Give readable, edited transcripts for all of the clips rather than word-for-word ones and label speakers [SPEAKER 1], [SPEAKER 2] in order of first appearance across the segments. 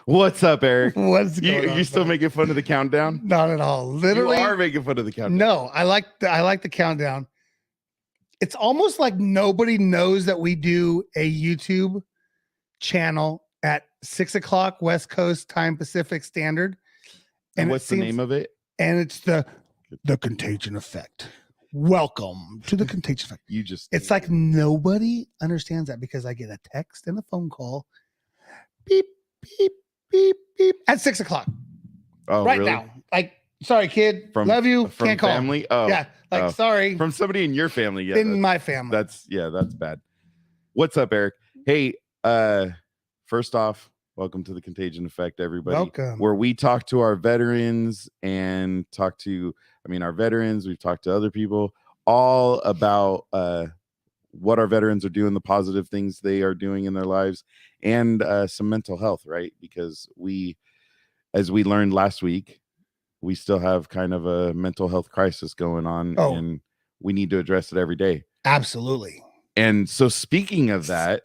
[SPEAKER 1] What's up, Eric?
[SPEAKER 2] What's going on?
[SPEAKER 1] You still making fun of the countdown?
[SPEAKER 2] Not at all. Literally,
[SPEAKER 1] you are making fun of the countdown.
[SPEAKER 2] No, I like the countdown. It's almost like nobody knows that we do a YouTube channel at 6 o'clock West Coast time Pacific Standard.
[SPEAKER 1] And what's the name of it?
[SPEAKER 2] And it's the Contagion Effect. Welcome to the Contagion Effect. It's like nobody understands that because I get a text and a phone call. Beep, beep, beep, beep at 6 o'clock.
[SPEAKER 1] Oh,
[SPEAKER 2] right
[SPEAKER 1] really?
[SPEAKER 2] now. Like, sorry, kid. Love you.
[SPEAKER 1] From
[SPEAKER 2] can't call.
[SPEAKER 1] Family? Oh,
[SPEAKER 2] yeah. Like, sorry.
[SPEAKER 1] From somebody in your family. Yeah.
[SPEAKER 2] In my family.
[SPEAKER 1] That's bad. What's up, Eric? Hey, first off, welcome to the Contagion Effect, everybody.
[SPEAKER 2] Welcome.
[SPEAKER 1] Where we talk to our veterans and our veterans, we've talked to other people all about what our veterans are doing, the positive things they are doing in their lives, and some mental health, right? Because as we learned last week, we still have kind of a mental health crisis going on, and we need to address it every day.
[SPEAKER 2] Absolutely.
[SPEAKER 1] And so speaking of that,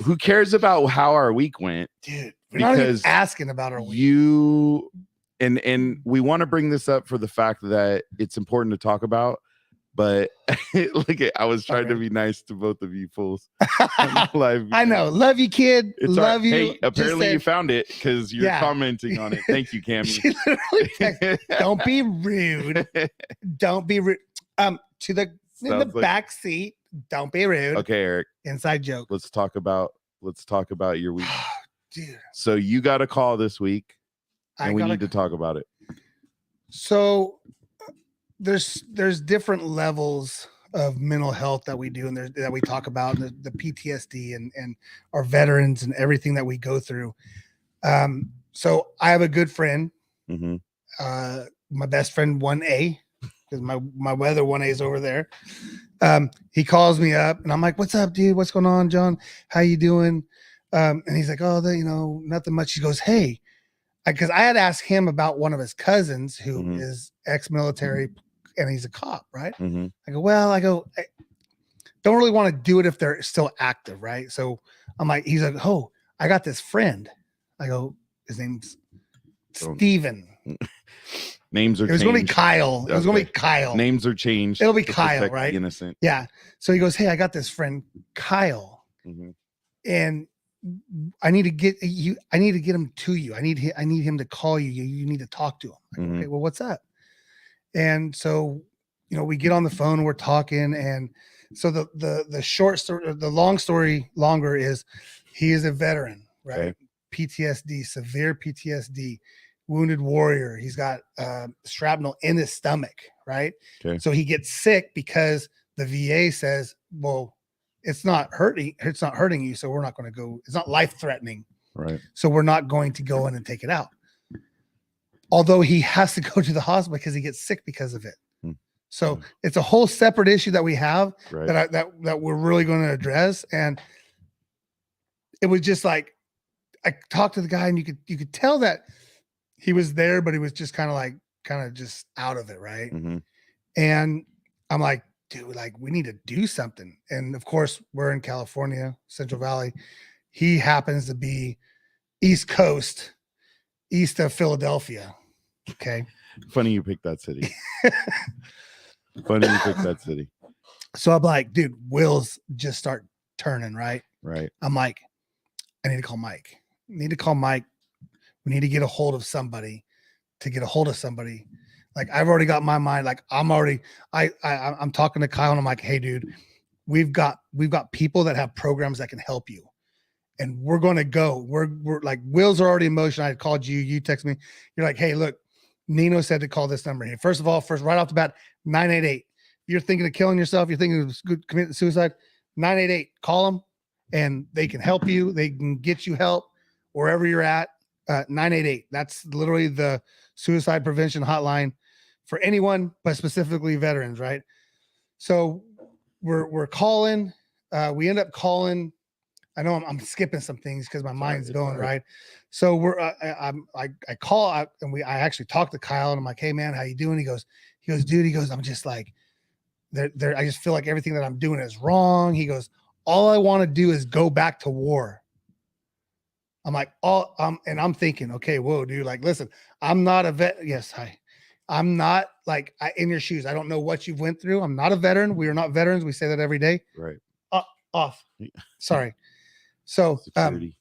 [SPEAKER 2] who
[SPEAKER 1] cares about how our week went?
[SPEAKER 2] Dude, we're not even asking about our week.
[SPEAKER 1] And we want to bring this up for the fact that it's important to talk about, but I was trying to be nice to both of you fools.
[SPEAKER 2] I know. Love you, kid. Love you.
[SPEAKER 1] Hey, apparently you found it because you're commenting on it. Thank you, Cammy.
[SPEAKER 2] Don't be rude. Don't be rude. To the in the back seat. Don't be rude.
[SPEAKER 1] Okay, Eric.
[SPEAKER 2] Inside joke.
[SPEAKER 1] Let's talk about your week.
[SPEAKER 2] Dude.
[SPEAKER 1] So you got a call this week, and we need to talk about it.
[SPEAKER 2] So there's different levels of mental health that we do and that we talk about, the PTSD and our veterans and everything that we go through. So I have a good friend, my best friend 1A, because my weather 1A is over there. He calls me up and I'm like, what's up, dude? What's going on, John? How you doing? And he's like, oh, nothing much. He goes, hey, because I had asked him about one of his cousins who is ex-military and he's a cop, right? I go, I don't really want to do it if they're still active, right? So I'm like, he's like, oh, I got this friend. I go, his name's Steven.
[SPEAKER 1] Names are
[SPEAKER 2] changed. It was going to be Kyle.
[SPEAKER 1] Okay.
[SPEAKER 2] It was going to be Kyle.
[SPEAKER 1] Names are changed.
[SPEAKER 2] It'll be Kyle, right?
[SPEAKER 1] The innocent.
[SPEAKER 2] Yeah. So he goes, hey, I got this friend, Kyle. And I need to get him to you. I need him to call you. You need to talk to him. Like, okay, well, what's up? And so, we get on the phone, we're talking. And so the short story, the long story longer is he is a veteran, right? Okay. PTSD, severe PTSD, wounded warrior. He's got shrapnel in his stomach, right? Okay. So he gets sick because the VA says, well, it's not hurting you. So we're not going to go, it's not life threatening.
[SPEAKER 1] Right.
[SPEAKER 2] So we're not going to go in and take it out. Although he has to go to the hospital because he gets sick because of it. So it's a whole separate issue that we have that we're really going to address. And it was just like, I talked to the guy and you could tell that he was there, but he was just kind of just out of it. Right. And I'm like, dude, like we need to do something. And of course we're in California, Central Valley. He happens to be East Coast, east of Philadelphia. Okay.
[SPEAKER 1] Funny you picked that city. So
[SPEAKER 2] I'm like, dude, wheels just start turning, right?
[SPEAKER 1] Right.
[SPEAKER 2] I'm like, I need to call Mike. We need to get a hold of somebody Like I've already got my mind. Like I'm talking to Kyle and I'm like, hey dude, we've got people that have programs that can help you. And we're going to go. We're like, wheels are already in motion. I called you. You text me. You're like, hey, look, Nino said to call this number here. First right off the bat, 988. You're thinking of killing yourself. You're thinking of committing suicide. 988. Call them, and they can help you. They can get you help wherever you're at. 988. That's literally the suicide prevention hotline for anyone, but specifically veterans, right? So we're calling. We end up calling. I know I'm skipping some things because my mind's going right. So I call out and I actually talked to Kyle and I'm like, hey man, how you doing? He goes, dude, I'm just like, I just feel like everything that I'm doing is wrong. He goes, all I want to do is go back to war. I'm like, and I'm thinking, okay, whoa, dude, like, listen, I'm not a vet. Yes, hi. I'm not like in your shoes. I don't know what you've went through. I'm not a veteran. We are not veterans. We say that every day.
[SPEAKER 1] Right.
[SPEAKER 2] Off. Sorry. So,
[SPEAKER 1] Security.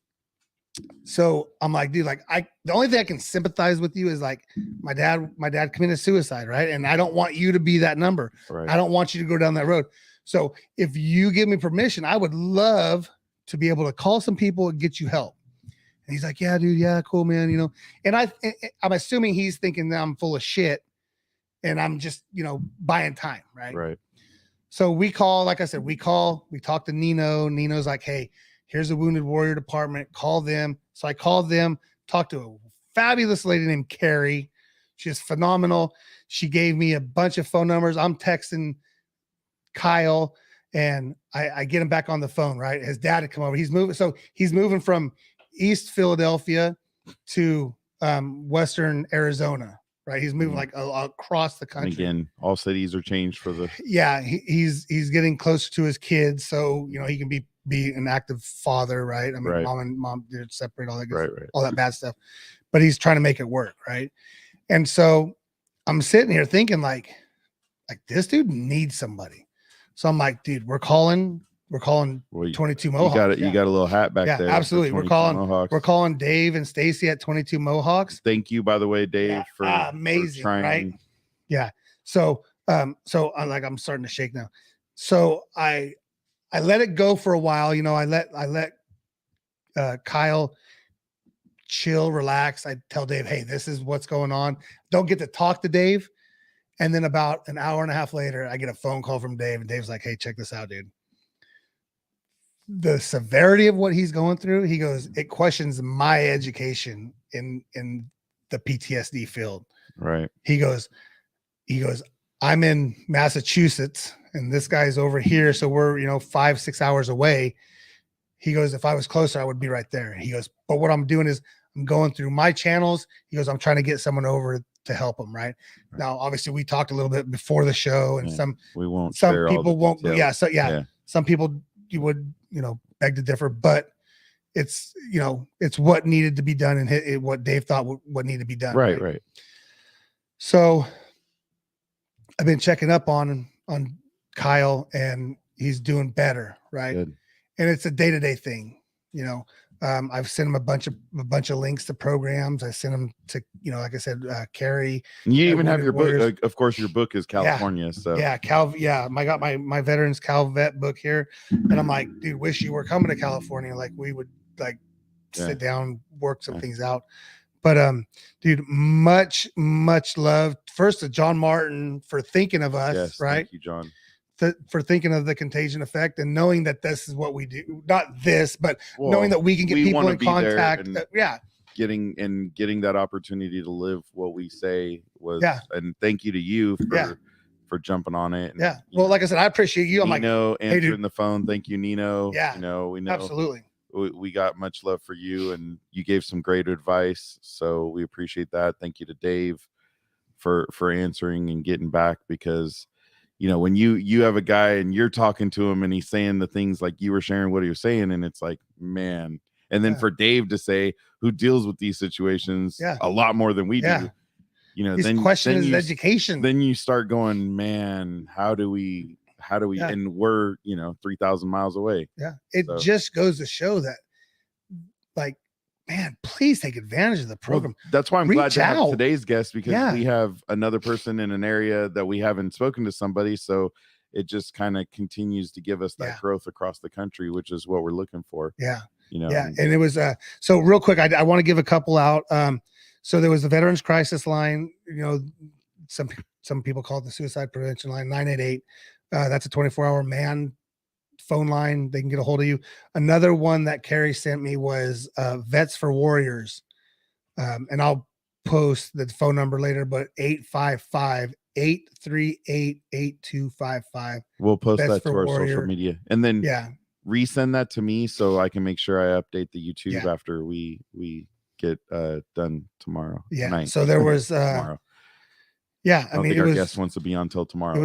[SPEAKER 2] so I'm like, dude, like the only thing I can sympathize with you is like my dad committed suicide, right? And I don't want you to be that number.
[SPEAKER 1] Right.
[SPEAKER 2] I don't want you to go down that road. So if you give me permission, I would love to be able to call some people and get you help. And he's like, yeah, dude, yeah, cool, man, you know. And I'm assuming he's thinking that I'm full of shit and I'm just, you know, buying time, right?
[SPEAKER 1] Right.
[SPEAKER 2] So we call, like I said, we talk to Nino. Nino's like, hey, here's the Wounded Warrior Department. Call them. So I called them, talked to a fabulous lady named Carrie. She's phenomenal. She gave me a bunch of phone numbers. I'm texting Kyle and I get him back on the phone, right? His dad had come over. He's moving from East Philadelphia to Western Arizona, right? He's moving like across the country.
[SPEAKER 1] And again, all cities are changed for the.
[SPEAKER 2] Yeah, he's getting closer to his kids, so you know he can be an active father, right? I mean,
[SPEAKER 1] Right.
[SPEAKER 2] mom did separate all that,
[SPEAKER 1] Right.
[SPEAKER 2] all that bad stuff, but he's trying to make it work, right? And so I'm sitting here thinking like this dude needs somebody. So I'm like, dude, we're calling
[SPEAKER 1] Well,
[SPEAKER 2] 22 Mohawks.
[SPEAKER 1] You got a little hat back
[SPEAKER 2] Yeah,
[SPEAKER 1] there.
[SPEAKER 2] absolutely.
[SPEAKER 1] for
[SPEAKER 2] We're
[SPEAKER 1] 22 Mohawks.
[SPEAKER 2] calling Dave and Stacy at 22 Mohawks.
[SPEAKER 1] Thank you, by the way, Dave,
[SPEAKER 2] Yeah,
[SPEAKER 1] for
[SPEAKER 2] amazing,
[SPEAKER 1] for trying.
[SPEAKER 2] right? Yeah. So I'm I'm starting to shake now. So I let it go for a while. You know, I let Kyle chill, relax. I tell Dave, hey, this is what's going on. Don't get to talk to Dave. And then about an hour and a half later, I get a phone call from Dave, and Dave's like, hey, check this out, dude. The severity of what he's going through, he goes, it questions my education in the PTSD field.
[SPEAKER 1] Right.
[SPEAKER 2] He goes, I'm in Massachusetts and this guy's over here. So we're, 5-6 hours away. He goes, if I was closer, I would be right there. He goes, but what I'm doing is I'm going through my channels. He goes, I'm trying to get someone over to help him. Right now, obviously we talked a little bit before the show and some people won't. Yeah. So some people you would, beg to differ, but it's, it's what needed to be done and what Dave thought what needed to be done.
[SPEAKER 1] Right.
[SPEAKER 2] So I've been checking up on Kyle and he's doing better. Right.
[SPEAKER 1] Good.
[SPEAKER 2] And it's a day-to-day thing, I've sent him a bunch of links to programs. I sent him to, like I said, Carrie.
[SPEAKER 1] You even have your book. Of course, your book is California. So
[SPEAKER 2] yeah, I got my veterans Cal Vet book here, and I'm like, dude, wish you were coming to California. Like we would sit down, work some things out. But dude, much love first to John Martin for thinking of us.
[SPEAKER 1] Yes,
[SPEAKER 2] right?
[SPEAKER 1] Thank you, John.
[SPEAKER 2] For thinking of the contagion effect and knowing that this is what we do, not this, but knowing that we can get people in contact.
[SPEAKER 1] Getting that opportunity to live what we say was, and thank you to you for jumping on it. And,
[SPEAKER 2] well, like I said, I appreciate you. I'm
[SPEAKER 1] Nino answering the phone. Thank you, Nino.
[SPEAKER 2] Yeah.
[SPEAKER 1] We know
[SPEAKER 2] absolutely.
[SPEAKER 1] We got much love for you and you gave some great advice. So we appreciate that. Thank you to Dave for answering and getting back, because when you have a guy and you're talking to him and he's saying the things like you were sharing what he was saying, and it's like, man. And then for Dave to say, who deals with these situations a lot more than we do,
[SPEAKER 2] then question his education.
[SPEAKER 1] Then you start going, man, how do we, and we're, 3,000 miles away.
[SPEAKER 2] Yeah. It just goes to show that, like, man, please take advantage of the program.
[SPEAKER 1] Well, that's why I'm glad to have today's guest, because we have another person in an area that we haven't spoken to somebody. So it just kind of continues to give us that growth across the country, which is what we're looking for.
[SPEAKER 2] Yeah. And it was, so real quick, I want to give a couple out. So there was the Veterans Crisis Line, some people call it the Suicide Prevention Line, 988. That's a 24-hour man phone line. They can get a hold of you. Another one that Carrie sent me was Vets for Warriors, and I'll post the phone number later, but 855-838-8255.
[SPEAKER 1] We'll post that to our social media, and then resend that to me so I can make sure I update the YouTube after we get done tomorrow night.
[SPEAKER 2] So there was
[SPEAKER 1] tomorrow.
[SPEAKER 2] I
[SPEAKER 1] don't think our guest wants to be on till tomorrow.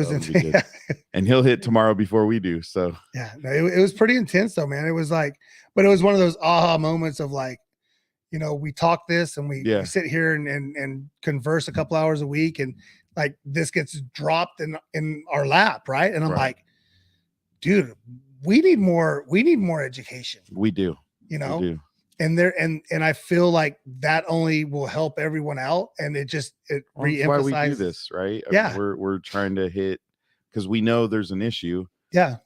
[SPEAKER 1] And he'll hit tomorrow before we do. So
[SPEAKER 2] it was pretty intense though, man. It was like, but it was one of those aha moments of like, we talk this and we sit here and converse a couple hours a week, and like this gets dropped in our lap, right? And I'm like, dude, we need more education.
[SPEAKER 1] We do.
[SPEAKER 2] We do. And I feel like that only will help everyone out, and it reemphasizes
[SPEAKER 1] why we do this, right?
[SPEAKER 2] Yeah.
[SPEAKER 1] We're trying to hit, because we know there's an issue.
[SPEAKER 2] Yeah.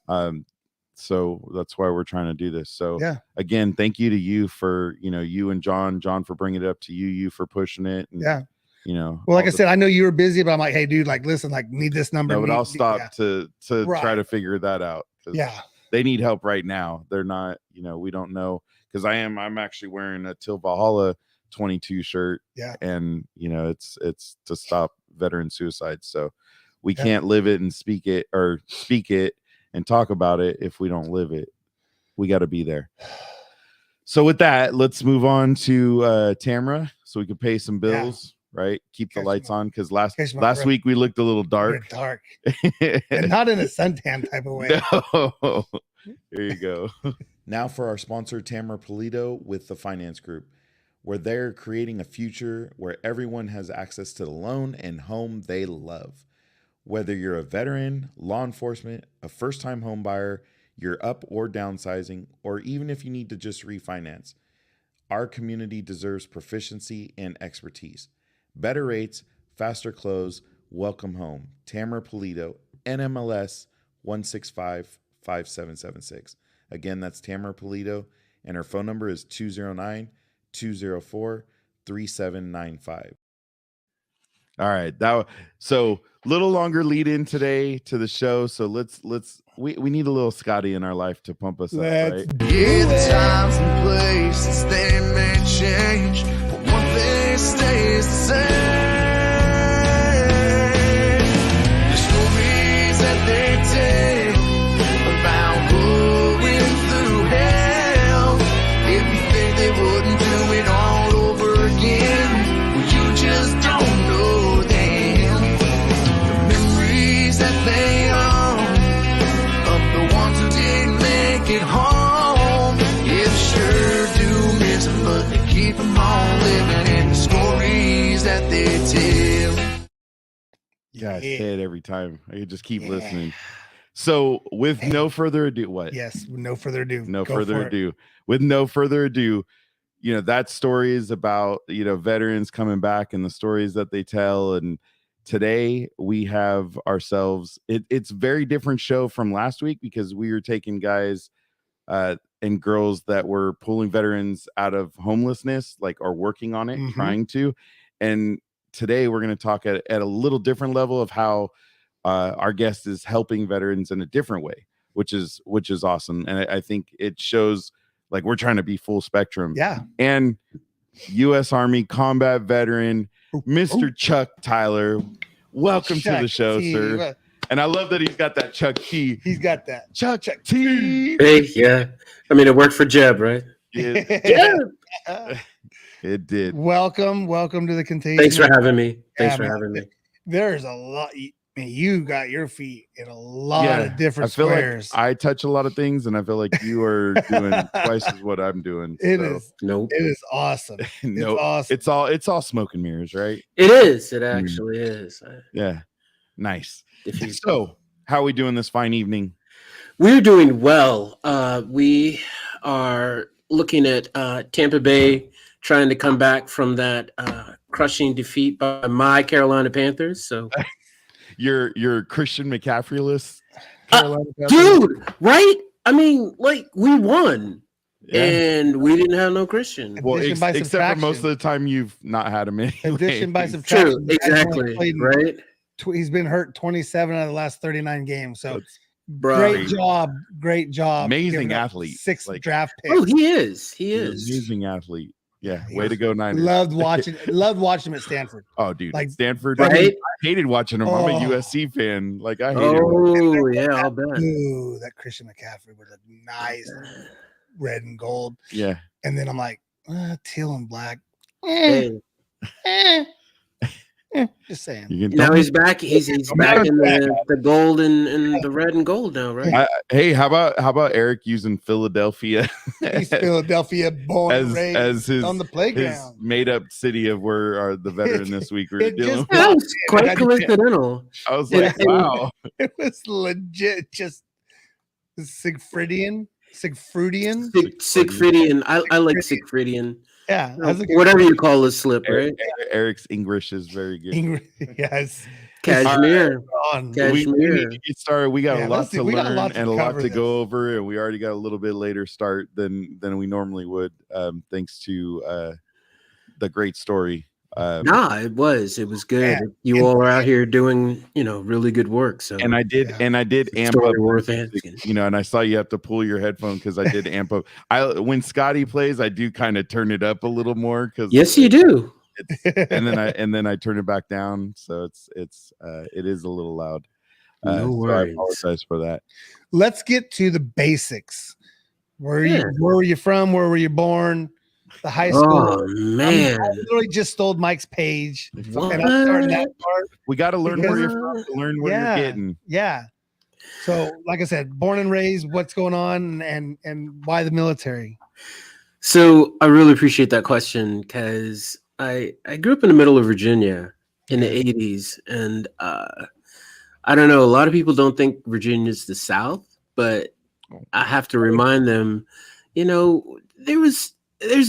[SPEAKER 1] So that's why we're trying to do this. So
[SPEAKER 2] again,
[SPEAKER 1] thank you to you for, you and John for bringing it up to you for pushing it. And,
[SPEAKER 2] well, like I said, I know you were busy, but I'm like, hey dude, like, listen, like, need this number.
[SPEAKER 1] No, but I'll stop to try to figure that out. They need help right now. They're not, we don't know, because I'm actually wearing a Till Valhalla 22 shirt. Yeah. And it's to stop veteran suicide. So we can't live it and speak it and talk about it if we don't live it. We got to be there. So with that, let's move on to Tamara, so we can pay some bills, right? Keep the lights on, because last week we looked a little dark.
[SPEAKER 2] And not in a suntan type of way.
[SPEAKER 1] No. There you go. Now for our sponsor, Tamara Polito with the Finance Group, where they're creating a future where everyone has access to the loan and home they love. Whether you're a veteran, law enforcement, a first-time home buyer, you're up or downsizing, or even if you need to just refinance, our community deserves proficiency and expertise. Better rates, faster close, welcome home. Tamara Polito, NMLS 1655776. Again, that's Tamara Polito, and her phone number is 209-204-3795. All right, so little longer lead in today to the show. So we need a little Scotty in our life to pump us up, right?
[SPEAKER 3] Yeah, the times and places they may change, but one thing stays the same. The stories that they tell about going through hell. If you think they wouldn't do it all over again, well, you just don't know them. The memories that they own of the ones who didn't make it home, yeah, sure do miss them, but they keep them all living in the stories that they tell.
[SPEAKER 1] Yeah, I say it every time. I could just keep listening. So with no further ado, what?
[SPEAKER 2] Yes, with no further ado.
[SPEAKER 1] With no further ado, that story is about, veterans coming back and the stories that they tell. And today we have ourselves, it's a very different show from last week, because we were taking guys and girls that were pulling veterans out of homelessness, like, are working on it, trying to. And today we're going to talk at a little different level of how our guest is helping veterans in a different way, which is awesome. And I think it shows, like, we're trying to be full spectrum.
[SPEAKER 2] Yeah.
[SPEAKER 1] And U.S. Army combat veteran, Mr. Chuck Tyler, welcome to the show, sir. And I love that he's got that Chuck T.
[SPEAKER 2] He's got that
[SPEAKER 1] Chuck T.
[SPEAKER 4] Hey, yeah. I mean, it worked for Jeb, right?
[SPEAKER 1] Yeah. It did.
[SPEAKER 2] Welcome to the Contagion.
[SPEAKER 4] Thanks for having me.
[SPEAKER 2] There's a lot. You got your feet in a lot of different squares.
[SPEAKER 1] Like I touch a lot of things, and I feel like you are doing twice as what I'm doing.
[SPEAKER 2] It is awesome.
[SPEAKER 1] It's awesome. It's all smoke and mirrors, right?
[SPEAKER 4] It is. It actually is.
[SPEAKER 1] Yeah. Nice. So, how are we doing this fine evening?
[SPEAKER 4] We're doing well. We are looking at Tampa Bay trying to come back from that crushing defeat by my Carolina Panthers. So.
[SPEAKER 1] You're Christian McCaffrey-less,
[SPEAKER 4] dude, right? I mean, like, we won, and we didn't have no Christian.
[SPEAKER 1] Well, except for most of the time you've not had him anyway.
[SPEAKER 2] Addition by subtraction.
[SPEAKER 4] True, exactly, right?
[SPEAKER 2] He's been hurt 27 out of the last 39 games. So
[SPEAKER 4] great
[SPEAKER 2] job.
[SPEAKER 1] Amazing athlete.
[SPEAKER 2] 6 draft picks.
[SPEAKER 4] Oh, he is.
[SPEAKER 1] Amazing athlete. Yeah, way to go, Niners.
[SPEAKER 2] Loved watching him at Stanford.
[SPEAKER 1] Oh, dude,
[SPEAKER 2] like
[SPEAKER 1] Stanford.
[SPEAKER 4] Right?
[SPEAKER 1] I hated watching him. I'm a USC fan. Like, I hated him.
[SPEAKER 4] Oh, yeah, I'll bet.
[SPEAKER 2] Ooh, that Christian McCaffrey with a nice red and gold.
[SPEAKER 1] Yeah.
[SPEAKER 2] And then I'm like, teal and black.
[SPEAKER 4] Hey.
[SPEAKER 2] Just saying.
[SPEAKER 1] You can
[SPEAKER 4] Now
[SPEAKER 1] don't
[SPEAKER 4] he's back. He's back in the gold and the red and gold now, right?
[SPEAKER 1] hey, how about Eric using Philadelphia
[SPEAKER 2] He's Philadelphia, born and raised
[SPEAKER 1] as his
[SPEAKER 2] on the
[SPEAKER 1] his
[SPEAKER 2] playground.
[SPEAKER 1] made up city of where the veteran this week we were
[SPEAKER 2] It
[SPEAKER 1] dealing
[SPEAKER 2] just
[SPEAKER 1] with.
[SPEAKER 4] That was quite coincidental.
[SPEAKER 1] I was
[SPEAKER 4] and-
[SPEAKER 1] like,
[SPEAKER 4] and-
[SPEAKER 1] wow.
[SPEAKER 2] It was legit, just Siegfriedian.
[SPEAKER 4] Siegfriedian. I like Siegfriedian.
[SPEAKER 2] Yeah, that's a good
[SPEAKER 4] Whatever you call a slip, right?
[SPEAKER 1] Eric's English is very good.
[SPEAKER 2] yes.
[SPEAKER 4] Cashmere.
[SPEAKER 2] On.
[SPEAKER 1] We need
[SPEAKER 4] Cashmere.
[SPEAKER 1] to get started. We got
[SPEAKER 2] Yeah,
[SPEAKER 1] a lot
[SPEAKER 2] let's see.
[SPEAKER 1] to
[SPEAKER 2] We got a
[SPEAKER 1] learn
[SPEAKER 2] lot to
[SPEAKER 1] and a lot
[SPEAKER 2] cover
[SPEAKER 1] to
[SPEAKER 2] this.
[SPEAKER 1] go over, and we already got a little bit later start than we normally would, thanks to the great story.
[SPEAKER 4] Nah, it was good.
[SPEAKER 2] Yeah.
[SPEAKER 4] You all are out here doing, really good work. So
[SPEAKER 1] And I did amp
[SPEAKER 4] story
[SPEAKER 1] up,
[SPEAKER 4] worth
[SPEAKER 1] the
[SPEAKER 4] asking.
[SPEAKER 1] music, and I saw you have to pull your headphone because I did amp up. When Scotty plays, I do kind of turn it up a little more because
[SPEAKER 4] Yes, you do.
[SPEAKER 1] and then I turn it back down, so it is a little loud.
[SPEAKER 4] No
[SPEAKER 1] So I
[SPEAKER 4] worries.
[SPEAKER 1] apologize for that.
[SPEAKER 2] Let's get to the basics. Where
[SPEAKER 4] Yeah.
[SPEAKER 2] were you from? Where were you born? The high school.
[SPEAKER 4] Oh man.
[SPEAKER 2] I literally just stole Mike's page,
[SPEAKER 4] What?
[SPEAKER 2] and I'm starting that part.
[SPEAKER 1] We got to learn where you're
[SPEAKER 2] Because-
[SPEAKER 1] from to learn where
[SPEAKER 2] Yeah.
[SPEAKER 1] you're getting.
[SPEAKER 2] Yeah. So, like I said, born and raised. What's going on, and why the military?
[SPEAKER 4] So I really appreciate that question because I grew up in the middle of Virginia in the 80s, and I don't know, a lot of people don't think Virginia's the South, but I have to remind them, there's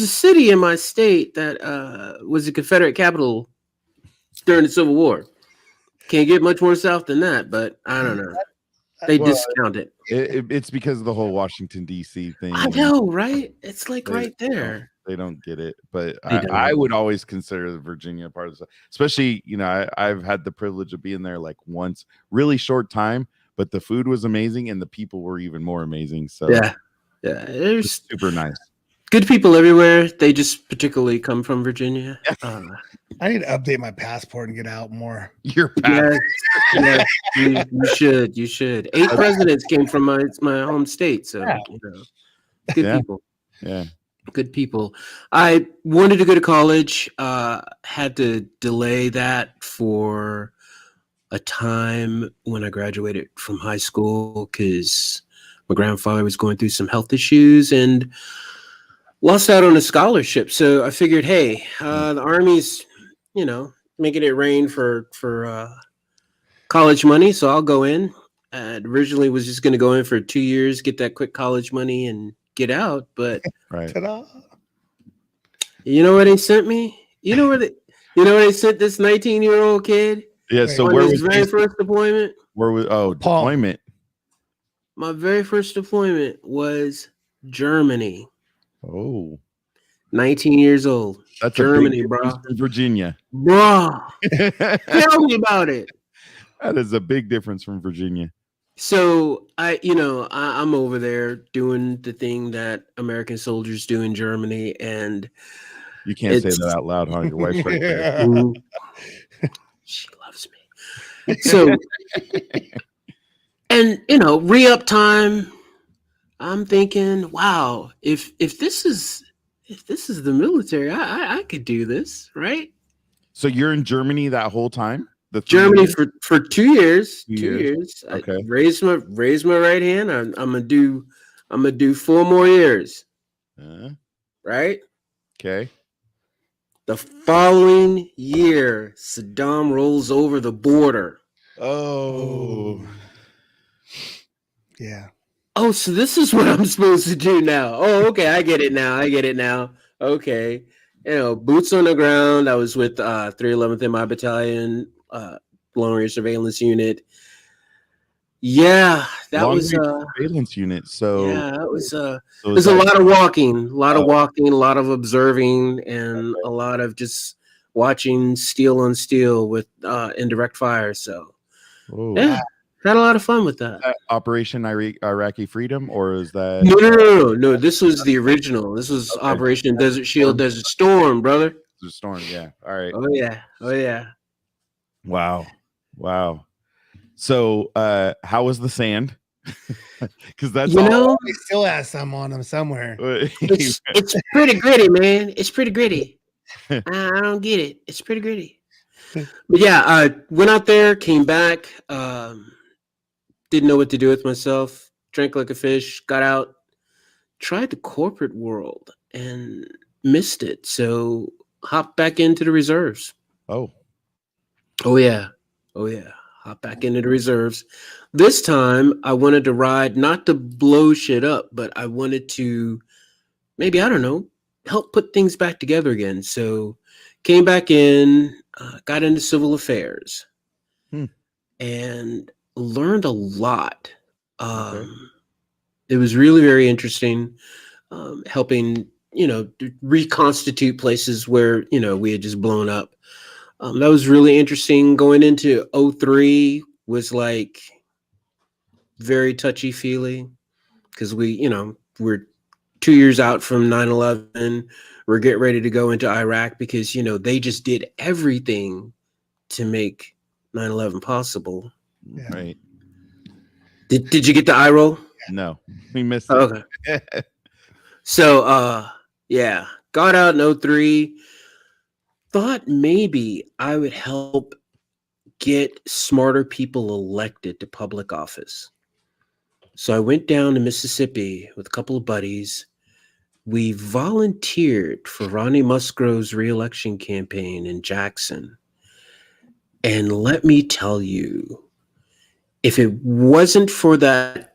[SPEAKER 4] a city in my state that was a Confederate capital during the Civil War. Can't get much more south than that, but I don't know. They
[SPEAKER 1] Well,
[SPEAKER 4] discount it.
[SPEAKER 1] It's because of the whole Washington D.C. thing.
[SPEAKER 4] I know, right? It's like
[SPEAKER 1] They-
[SPEAKER 4] right there.
[SPEAKER 1] They don't get it, but
[SPEAKER 4] They don't.
[SPEAKER 1] I would always consider the Virginia part of the, especially, I've had the privilege of being there like once, really short time, but the food was amazing and the people were even more amazing. So
[SPEAKER 4] Yeah.
[SPEAKER 1] it's
[SPEAKER 4] There's
[SPEAKER 1] super nice.
[SPEAKER 4] good people everywhere. They just particularly come from Virginia.
[SPEAKER 2] I need to update my passport and get out more.
[SPEAKER 1] Your path.
[SPEAKER 4] Yes, you should. 8 presidents came from my home state, so
[SPEAKER 2] Yeah.
[SPEAKER 4] good
[SPEAKER 1] Yeah.
[SPEAKER 4] people.
[SPEAKER 1] Yeah.
[SPEAKER 4] Good people. I wanted to go to college. Had to delay that for a time when I graduated from high school because my grandfather was going through some health issues and lost out on a scholarship. So I figured, hey, the Army's, making it rain for college money, so I'll go in. Originally was just going to go in for 2 years, get that quick college money, and get out. But
[SPEAKER 1] Right.
[SPEAKER 2] Ta-da.
[SPEAKER 4] you know where they sent me? You know where they sent this 19-year-old kid
[SPEAKER 1] Yeah. So
[SPEAKER 2] Wait,
[SPEAKER 4] on
[SPEAKER 1] where
[SPEAKER 4] his
[SPEAKER 1] was
[SPEAKER 4] very first deployment?
[SPEAKER 2] Palm.
[SPEAKER 1] deployment?
[SPEAKER 4] My very first deployment was Germany.
[SPEAKER 1] Oh,
[SPEAKER 4] 19 years old.
[SPEAKER 1] that's
[SPEAKER 4] Germany,
[SPEAKER 1] a big
[SPEAKER 4] bro.
[SPEAKER 1] difference from Virginia.
[SPEAKER 4] Bro, tell me about it.
[SPEAKER 1] That is a big difference from Virginia.
[SPEAKER 4] So I'm over there doing the thing that American soldiers do in Germany, and
[SPEAKER 1] You can't say
[SPEAKER 4] It's-
[SPEAKER 1] that out loud, huh? Your wife's right there.
[SPEAKER 4] ooh, she loves me. So, and re-up time. I'm thinking, wow, if this is the military, I could do this, right?
[SPEAKER 1] So you're in Germany that whole time? The 3
[SPEAKER 4] Germany
[SPEAKER 1] years?
[SPEAKER 4] for 2 years.
[SPEAKER 1] 2
[SPEAKER 4] 2
[SPEAKER 1] years.
[SPEAKER 4] years.
[SPEAKER 1] Okay.
[SPEAKER 4] I raised my right hand. I'm gonna do 4 more years, right?
[SPEAKER 1] Okay.
[SPEAKER 4] The following year, Saddam rolls over the border.
[SPEAKER 1] Oh.
[SPEAKER 2] Yeah.
[SPEAKER 4] Oh, so this is what I'm supposed to do now. Oh, okay, I get it now. Okay. Boots on the ground. I was with 311th in my battalion, long range surveillance unit. Yeah, that
[SPEAKER 1] Long
[SPEAKER 4] was
[SPEAKER 1] range surveillance unit. So
[SPEAKER 4] yeah, that was
[SPEAKER 1] so
[SPEAKER 4] there's
[SPEAKER 1] is
[SPEAKER 4] a
[SPEAKER 1] that-
[SPEAKER 4] lot of walking, a lot
[SPEAKER 1] Oh.
[SPEAKER 4] of observing, and a lot of just watching steel on steel with indirect fire. So
[SPEAKER 1] Oh.
[SPEAKER 4] yeah, had a lot of fun with that.
[SPEAKER 1] Operation Iraqi Freedom, or is that
[SPEAKER 4] No. This was the original. This was
[SPEAKER 1] Okay.
[SPEAKER 4] Operation Desert Shield, Desert Storm, brother.
[SPEAKER 1] the storm? Yeah. All right.
[SPEAKER 4] Oh yeah.
[SPEAKER 1] Wow. So how was the sand? Because that's
[SPEAKER 4] You
[SPEAKER 1] all.
[SPEAKER 4] know,
[SPEAKER 2] They still have some on them somewhere.
[SPEAKER 4] it's pretty gritty, man. It's pretty gritty. I don't get it. It's pretty gritty. But yeah, I went out there, came back, didn't know what to do with myself, drank like a fish, got out, tried the corporate world and missed it. So hopped back into the reserves.
[SPEAKER 1] Oh,
[SPEAKER 4] Oh yeah. Oh yeah. Hop back into the reserves. This time I wanted to ride not to blow shit up, but I wanted to maybe, I don't know, help put things back together again. So came back in, got into civil affairs
[SPEAKER 1] Hmm.
[SPEAKER 4] and learned a lot.
[SPEAKER 1] Okay.
[SPEAKER 4] It was really very interesting, helping, reconstitute places where, we had just blown up. That was really interesting. Going into '03 was like very touchy feely because we're 2 years out from 9/11. We're getting ready to go into Iraq because, they just did everything to make 9/11 possible.
[SPEAKER 2] Yeah.
[SPEAKER 1] Right.
[SPEAKER 4] Did you get the eye roll?
[SPEAKER 1] No, we missed it.
[SPEAKER 4] Okay. So, yeah, got out in '03. Thought maybe I would help get smarter people elected to public office. So I went down to Mississippi with a couple of buddies. We volunteered for Ronnie Musgrove's reelection campaign in Jackson. And let me tell you, if it wasn't for that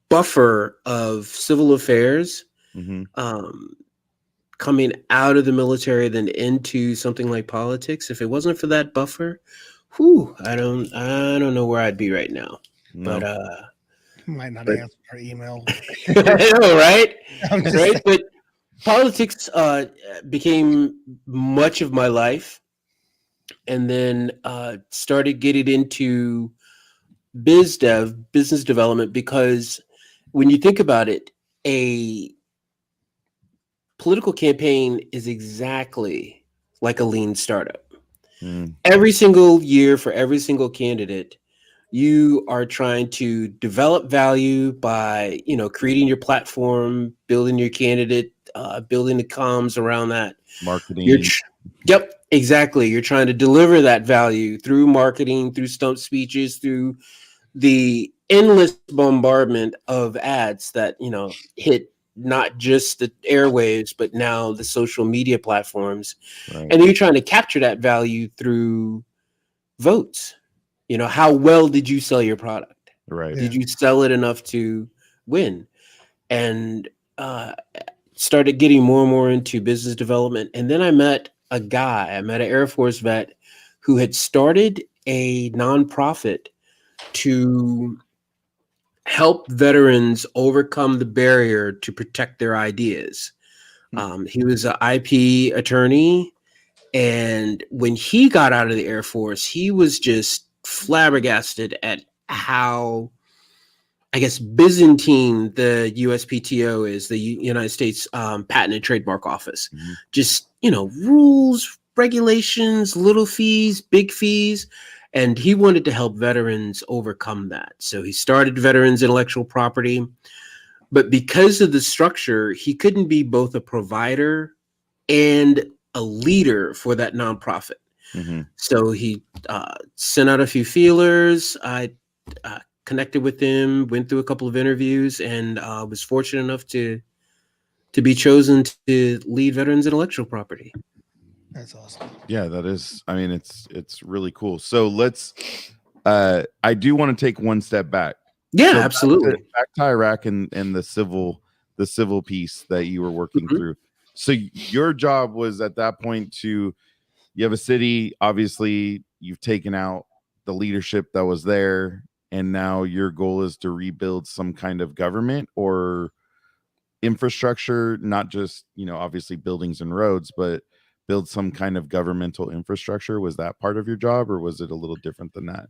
[SPEAKER 4] buffer of civil affairs,
[SPEAKER 1] Mhm.
[SPEAKER 4] coming out of the military then into something like politics, if it wasn't for that buffer, I don't know where I'd be right now.
[SPEAKER 1] No.
[SPEAKER 4] But
[SPEAKER 2] Might not
[SPEAKER 4] But-
[SPEAKER 2] answer our email.
[SPEAKER 4] I know, right?
[SPEAKER 2] I'm just
[SPEAKER 4] Right?
[SPEAKER 2] saying.
[SPEAKER 4] But politics became much of my life, and then started getting into business development, because when you think about it, a political campaign is exactly like a lean startup.
[SPEAKER 1] Mm.
[SPEAKER 4] Every single year for every single candidate, you are trying to develop value by, creating your platform, building your candidate, building the comms around that.
[SPEAKER 1] Marketing.
[SPEAKER 4] Yep, exactly. You're trying to deliver that value through marketing, through stump speeches, through the endless bombardment of ads that, hit not just the airwaves, but now the social media platforms.
[SPEAKER 1] Right.
[SPEAKER 4] And you're trying to capture that value through votes. How well did you sell your product?
[SPEAKER 1] Right.
[SPEAKER 2] Yeah.
[SPEAKER 4] Did you sell it enough to win? And started getting more and more into business development. And then I met an Air Force vet who had started a nonprofit to help veterans overcome the barrier to protect their ideas. He was an IP attorney, and when he got out of the Air Force, he was just flabbergasted at how, I guess, Byzantine the USPTO is, the United States Patent and Trademark Office.
[SPEAKER 1] Mhm.
[SPEAKER 4] Just, rules, regulations, little fees, big fees. And he wanted to help veterans overcome that. So he started Veterans Intellectual Property. But because of the structure, he couldn't be both a provider and a leader for that nonprofit.
[SPEAKER 1] Mhm.
[SPEAKER 4] So he sent out a few feelers. I connected with him, went through a couple of interviews, and was fortunate enough to be chosen to lead Veterans Intellectual Property.
[SPEAKER 2] That's awesome.
[SPEAKER 1] Yeah, that is. I mean, it's really cool. So let's. I do want to take one step back.
[SPEAKER 4] Yeah,
[SPEAKER 1] So
[SPEAKER 4] absolutely.
[SPEAKER 1] Back to Iraq and the civil piece that you were working
[SPEAKER 4] Mhm.
[SPEAKER 1] through. So your job was at that point to, you have a city, obviously you've taken out the leadership that was there, and now your goal is to rebuild some kind of government or infrastructure, not just, obviously buildings and roads, but build some kind of governmental infrastructure. Was that part of your job, or was it a little different than that?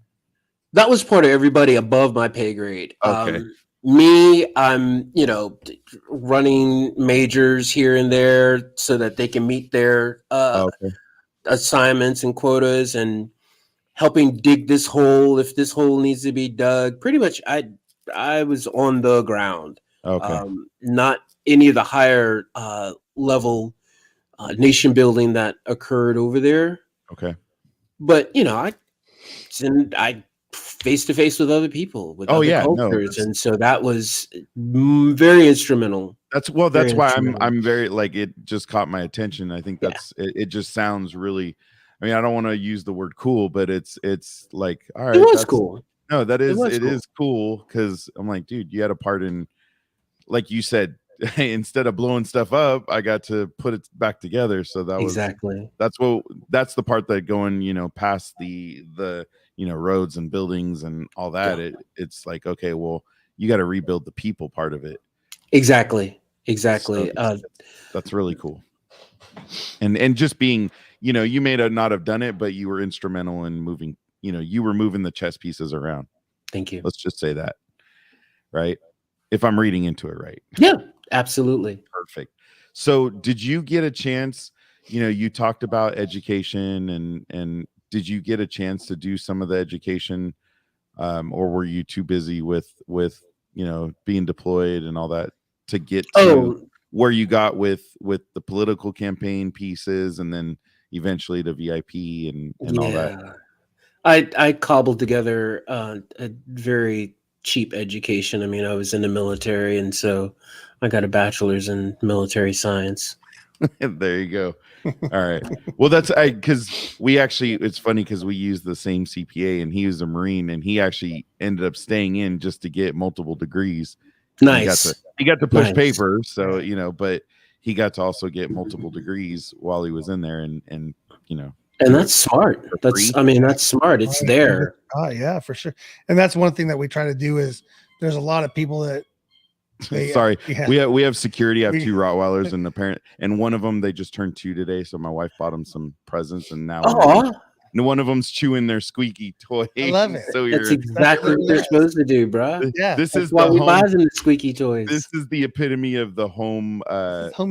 [SPEAKER 4] That was part of everybody above my pay grade.
[SPEAKER 1] Okay.
[SPEAKER 4] Me, I'm, running majors here and there so that they can meet their
[SPEAKER 1] Okay.
[SPEAKER 4] assignments and quotas, and helping dig this hole if this hole needs to be dug. Pretty much, I was on the ground.
[SPEAKER 1] Okay.
[SPEAKER 4] Not any of the higher level nation building that occurred over there.
[SPEAKER 1] Okay.
[SPEAKER 4] but I face to face with other people, with
[SPEAKER 1] Oh
[SPEAKER 4] other
[SPEAKER 1] yeah, no,
[SPEAKER 4] cultures, and so that was very instrumental.
[SPEAKER 1] that's
[SPEAKER 4] Very
[SPEAKER 1] why
[SPEAKER 4] instrumental.
[SPEAKER 1] I'm very, like, it just caught my attention. I think
[SPEAKER 4] Yeah.
[SPEAKER 1] it just sounds really, I mean, I don't want to use the word cool, but it's like, all
[SPEAKER 4] It
[SPEAKER 1] right,
[SPEAKER 4] was
[SPEAKER 1] that's,
[SPEAKER 4] cool.
[SPEAKER 1] no,
[SPEAKER 4] It was
[SPEAKER 1] it
[SPEAKER 4] cool.
[SPEAKER 1] is cool, because I'm like, dude, you had a part in, like you said, instead of blowing stuff up, I got to put it back together. So
[SPEAKER 4] Exactly.
[SPEAKER 1] that's the part that going, past the roads and buildings and all that.
[SPEAKER 4] Yeah.
[SPEAKER 1] It's like, okay, well, you got to rebuild the people part of it.
[SPEAKER 4] Exactly.
[SPEAKER 1] So
[SPEAKER 4] Exactly.
[SPEAKER 1] that's really cool. And just being, you may not have done it, but you were instrumental in moving, you were moving the chess pieces around.
[SPEAKER 4] Thank you.
[SPEAKER 1] Let's just say that, right? If I'm reading into it right.
[SPEAKER 4] Yeah, absolutely.
[SPEAKER 1] Perfect. So did you get a chance, you talked about education, and did you get a chance to do some of the education, or were you too busy with being deployed and all that to get to where you got with the political campaign pieces, and then eventually to VIP and all that?
[SPEAKER 4] I cobbled together a very cheap education. I mean, I was in the military, and so I got a bachelor's in military science.
[SPEAKER 1] There you go. All right. Well, because we actually, it's funny because we use the same CPA, and he was a Marine, and he actually ended up staying in just to get multiple degrees.
[SPEAKER 4] Nice.
[SPEAKER 1] He got to push
[SPEAKER 4] Nice.
[SPEAKER 1] paper. So, but he got to also get multiple degrees while he was in there, and
[SPEAKER 4] And that's smart. That's smart. It's there.
[SPEAKER 2] Yeah, for sure. And that's one thing that we try to do is there's a lot of people that
[SPEAKER 1] sorry, we have security. I have 2 Rottweilers, and one of them, they just turned 2 today, so my wife bought them some presents, and now and one of them's chewing their squeaky toy.
[SPEAKER 2] I love it.
[SPEAKER 1] So
[SPEAKER 4] That's exactly what they're supposed to do, bro.
[SPEAKER 2] Yeah,
[SPEAKER 1] this
[SPEAKER 4] That's
[SPEAKER 1] is
[SPEAKER 4] why we buy
[SPEAKER 1] home,
[SPEAKER 4] them the squeaky toys.
[SPEAKER 1] this is the epitome of the home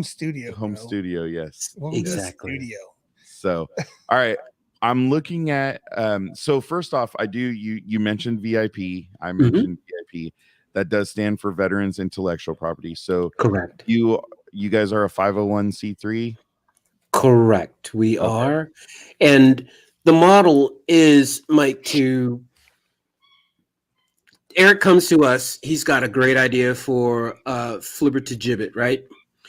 [SPEAKER 2] studio.
[SPEAKER 1] Studio, yes.
[SPEAKER 4] Exactly.
[SPEAKER 2] Studio.
[SPEAKER 1] So, all right. I'm looking at so first off, you mentioned VIP. I mentioned VIP. That does stand for Veterans Intellectual Property. So
[SPEAKER 4] Correct.
[SPEAKER 1] You guys are a 501c3?
[SPEAKER 4] Correct. We are. And the model is, Mike, Eric comes to us. He's got a great idea for flipper to gibbet, right?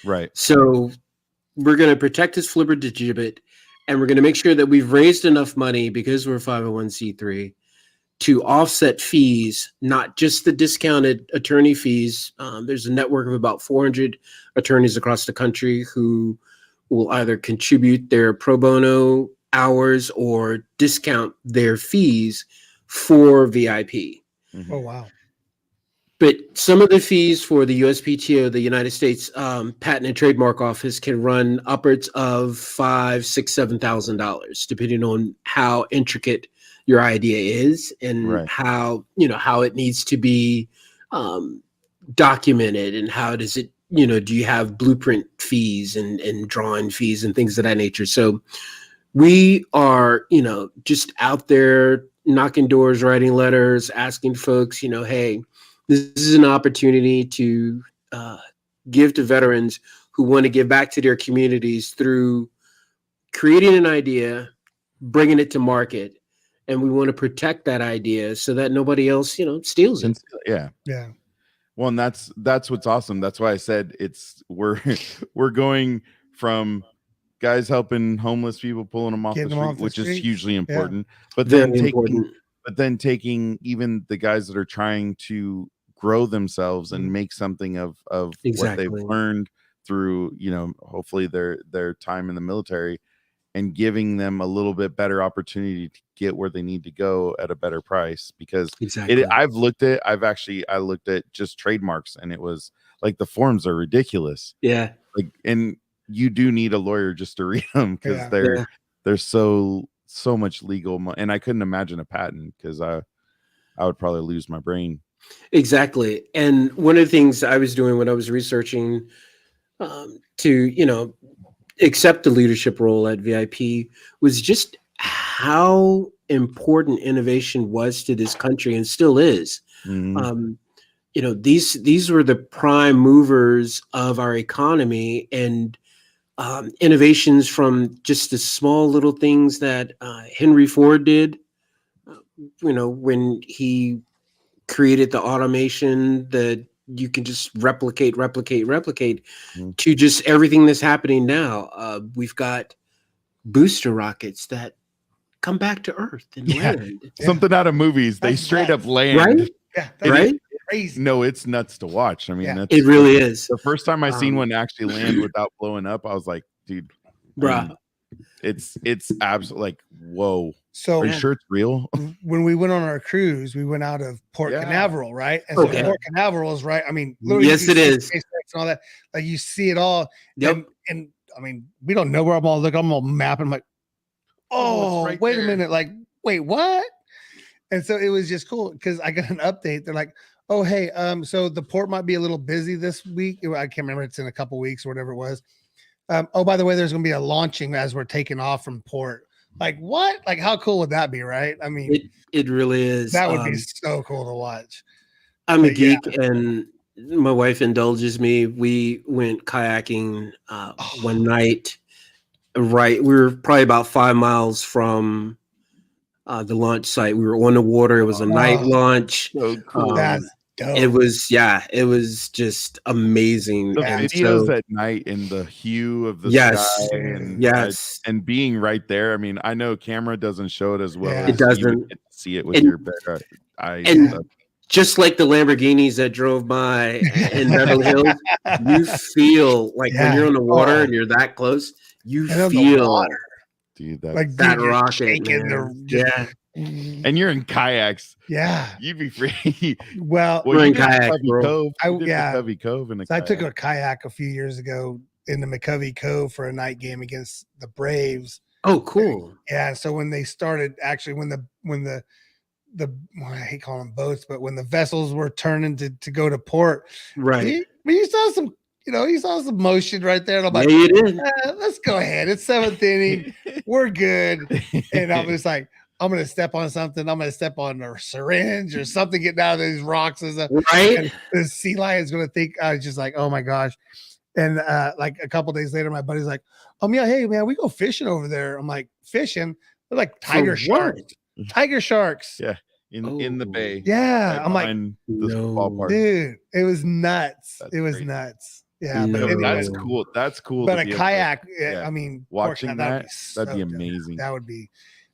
[SPEAKER 1] Right.
[SPEAKER 4] So we're going to protect his flipper to gibbet, and we're going to make sure that we've raised enough money, because we're 501c3, to offset fees, not just the discounted attorney fees. There's a network of about 400 attorneys across the country who will either contribute their pro bono hours or discount their fees for VIP.
[SPEAKER 1] Mm-hmm.
[SPEAKER 2] Oh, wow.
[SPEAKER 4] But some of the fees for the USPTO, the United States Patent and Trademark Office, can run upwards of $5,000, $6,000, $7,000, depending on how intricate your idea is and how it needs to be documented, and how does it, do you have blueprint fees and drawing fees and things of that nature. So we are, just out there knocking doors, writing letters, asking folks, hey, this is an opportunity to give to veterans who want to give back to their communities through creating an idea, bringing it to market. And we want to protect that idea so that nobody else, steals it.
[SPEAKER 1] Yeah.
[SPEAKER 2] Yeah.
[SPEAKER 1] Well, and that's what's awesome. That's why I said we're going from guys helping homeless people, pulling them off the street, which is hugely important. But then taking even the guys that are trying to grow themselves and make something of what they've learned through, hopefully their time in the military, and giving them a little bit better opportunity to get where they need to go at a better price. Because I looked at just trademarks, and it was like, the forms are ridiculous.
[SPEAKER 4] Yeah.
[SPEAKER 1] Like, and you do need a lawyer just to read them, because there's so much legal and I couldn't imagine a patent, because I would probably lose my brain.
[SPEAKER 4] Exactly. And one of the things I was doing when I was researching to, accept the leadership role at VIP was just how important innovation was to this country, and still is.
[SPEAKER 1] Mm-hmm.
[SPEAKER 4] These were the prime movers of our economy, and innovations from just the small little things that Henry Ford did. When he created the automation that you can just replicate,
[SPEAKER 1] Mhm.
[SPEAKER 4] to just everything that's happening now. We've got booster rockets that come back to Earth and
[SPEAKER 2] Yeah.
[SPEAKER 4] land.
[SPEAKER 1] Something out of movies. They
[SPEAKER 2] That's
[SPEAKER 1] straight up
[SPEAKER 2] nuts.
[SPEAKER 1] land.
[SPEAKER 4] Right?
[SPEAKER 2] Yeah,
[SPEAKER 1] And
[SPEAKER 4] Right?
[SPEAKER 2] crazy.
[SPEAKER 1] No, it's nuts to watch. I mean,
[SPEAKER 2] Yeah.
[SPEAKER 1] that's
[SPEAKER 4] It really is.
[SPEAKER 1] the first time I seen
[SPEAKER 4] Um,
[SPEAKER 1] one actually land without blowing up. I was like, dude, I
[SPEAKER 4] Bruh.
[SPEAKER 1] mean, it's absolutely like, whoa.
[SPEAKER 2] So
[SPEAKER 1] Are you
[SPEAKER 4] Yeah.
[SPEAKER 1] sure it's real?
[SPEAKER 2] when we went on our cruise, we went out of Port
[SPEAKER 1] Yeah.
[SPEAKER 2] Canaveral, right? And
[SPEAKER 4] Okay.
[SPEAKER 2] so Port Canaveral is right. I mean, literally,
[SPEAKER 4] Yes,
[SPEAKER 2] you
[SPEAKER 4] it
[SPEAKER 2] see
[SPEAKER 4] is.
[SPEAKER 2] SpaceX and all that. Like you see it all.
[SPEAKER 4] Yep.
[SPEAKER 2] And I mean, we don't know where I'm all looking. I'm all mapping. I'm like,
[SPEAKER 1] Oh, it's
[SPEAKER 2] oh,
[SPEAKER 1] right
[SPEAKER 2] wait
[SPEAKER 1] there.
[SPEAKER 2] a minute. Like, wait, what? And so it was just cool because I got an update. They're like, oh, hey, so the port might be a little busy this week. I can't remember. It's in a couple weeks or whatever it was. Oh, by the way, there's going to be a launching as we're taking off from port. Like, what? Like, how cool would that be, right? I mean,
[SPEAKER 4] It really is.
[SPEAKER 2] that would be so cool to watch.
[SPEAKER 4] I'm a
[SPEAKER 2] but yeah.
[SPEAKER 4] geek, and my wife indulges me. We went kayaking one night. Right, we were probably about 5 miles from the launch site. We were on the water. It was a night
[SPEAKER 2] Oh.
[SPEAKER 4] launch.
[SPEAKER 1] So cool.
[SPEAKER 2] That's dope.
[SPEAKER 4] It was just amazing.
[SPEAKER 1] The
[SPEAKER 4] And
[SPEAKER 1] videos
[SPEAKER 4] so,
[SPEAKER 1] at night and the hue of the
[SPEAKER 4] yes,
[SPEAKER 1] sky and
[SPEAKER 4] yes,
[SPEAKER 1] and being right there. I mean, I know camera doesn't show it as well
[SPEAKER 2] Yeah.
[SPEAKER 1] as
[SPEAKER 4] it
[SPEAKER 1] you would
[SPEAKER 4] doesn't.
[SPEAKER 1] get to see it with
[SPEAKER 4] And-
[SPEAKER 1] your bare eyes.
[SPEAKER 4] and-
[SPEAKER 1] stuff.
[SPEAKER 4] Just like the Lamborghinis that drove by in Beverly Hills, you feel like when you're on the water
[SPEAKER 2] Oh.
[SPEAKER 4] and you're that close, you
[SPEAKER 2] And on the
[SPEAKER 4] feel
[SPEAKER 2] water.
[SPEAKER 1] Dude, that's
[SPEAKER 2] Like
[SPEAKER 4] that
[SPEAKER 2] dude, you're
[SPEAKER 4] rocket,
[SPEAKER 2] shaking
[SPEAKER 4] man.
[SPEAKER 2] just-
[SPEAKER 4] Yeah,
[SPEAKER 1] and you're in kayaks.
[SPEAKER 2] yeah.
[SPEAKER 1] You'd be free.
[SPEAKER 2] Well,
[SPEAKER 4] We're
[SPEAKER 1] you
[SPEAKER 4] in
[SPEAKER 1] did the
[SPEAKER 4] kayak,
[SPEAKER 1] Covey
[SPEAKER 4] bro.
[SPEAKER 1] Cove. You did the
[SPEAKER 2] yeah.
[SPEAKER 1] Covey Cove in a
[SPEAKER 2] So I
[SPEAKER 1] kayak.
[SPEAKER 2] took a kayak a few years ago in the McCovey Cove for a night game against the Braves.
[SPEAKER 4] Oh, cool.
[SPEAKER 2] Yeah. So when they started, actually, when the well, I hate calling them boats, but when the vessels were turning to go to port,
[SPEAKER 4] Right.
[SPEAKER 2] you saw some, you saw some motion right there. And I'm
[SPEAKER 4] Yeah,
[SPEAKER 2] like,
[SPEAKER 4] you did.
[SPEAKER 2] let's go ahead. It's seventh inning. We're good. And I'm just like, I'm gonna step on something. I'm gonna step on a syringe or something getting out of these rocks and stuff.
[SPEAKER 4] Right.
[SPEAKER 2] And the sea lion's gonna think I was just like, oh my gosh. And like a couple days later, my buddy's like, yeah, hey man, we go fishing over there. I'm like, fishing? They're like tiger
[SPEAKER 4] For what?
[SPEAKER 2] sharks. Tiger sharks.
[SPEAKER 1] Yeah. in the
[SPEAKER 4] Oh.
[SPEAKER 1] bay.
[SPEAKER 2] Yeah.
[SPEAKER 1] right
[SPEAKER 2] I'm like,
[SPEAKER 1] behind this
[SPEAKER 4] No.
[SPEAKER 1] ballpark.
[SPEAKER 2] dude, it was nuts.
[SPEAKER 1] That's
[SPEAKER 2] it was
[SPEAKER 1] crazy.
[SPEAKER 2] nuts. Yeah.
[SPEAKER 4] No.
[SPEAKER 2] But
[SPEAKER 1] And
[SPEAKER 2] anyways,
[SPEAKER 1] that's cool. That's cool.
[SPEAKER 2] but
[SPEAKER 1] to
[SPEAKER 2] a
[SPEAKER 1] be able to-
[SPEAKER 2] kayak,
[SPEAKER 1] yeah.
[SPEAKER 2] I mean,
[SPEAKER 1] Watching
[SPEAKER 2] that'd be,
[SPEAKER 1] that'd be
[SPEAKER 2] so dope.
[SPEAKER 1] amazing.
[SPEAKER 2] That would be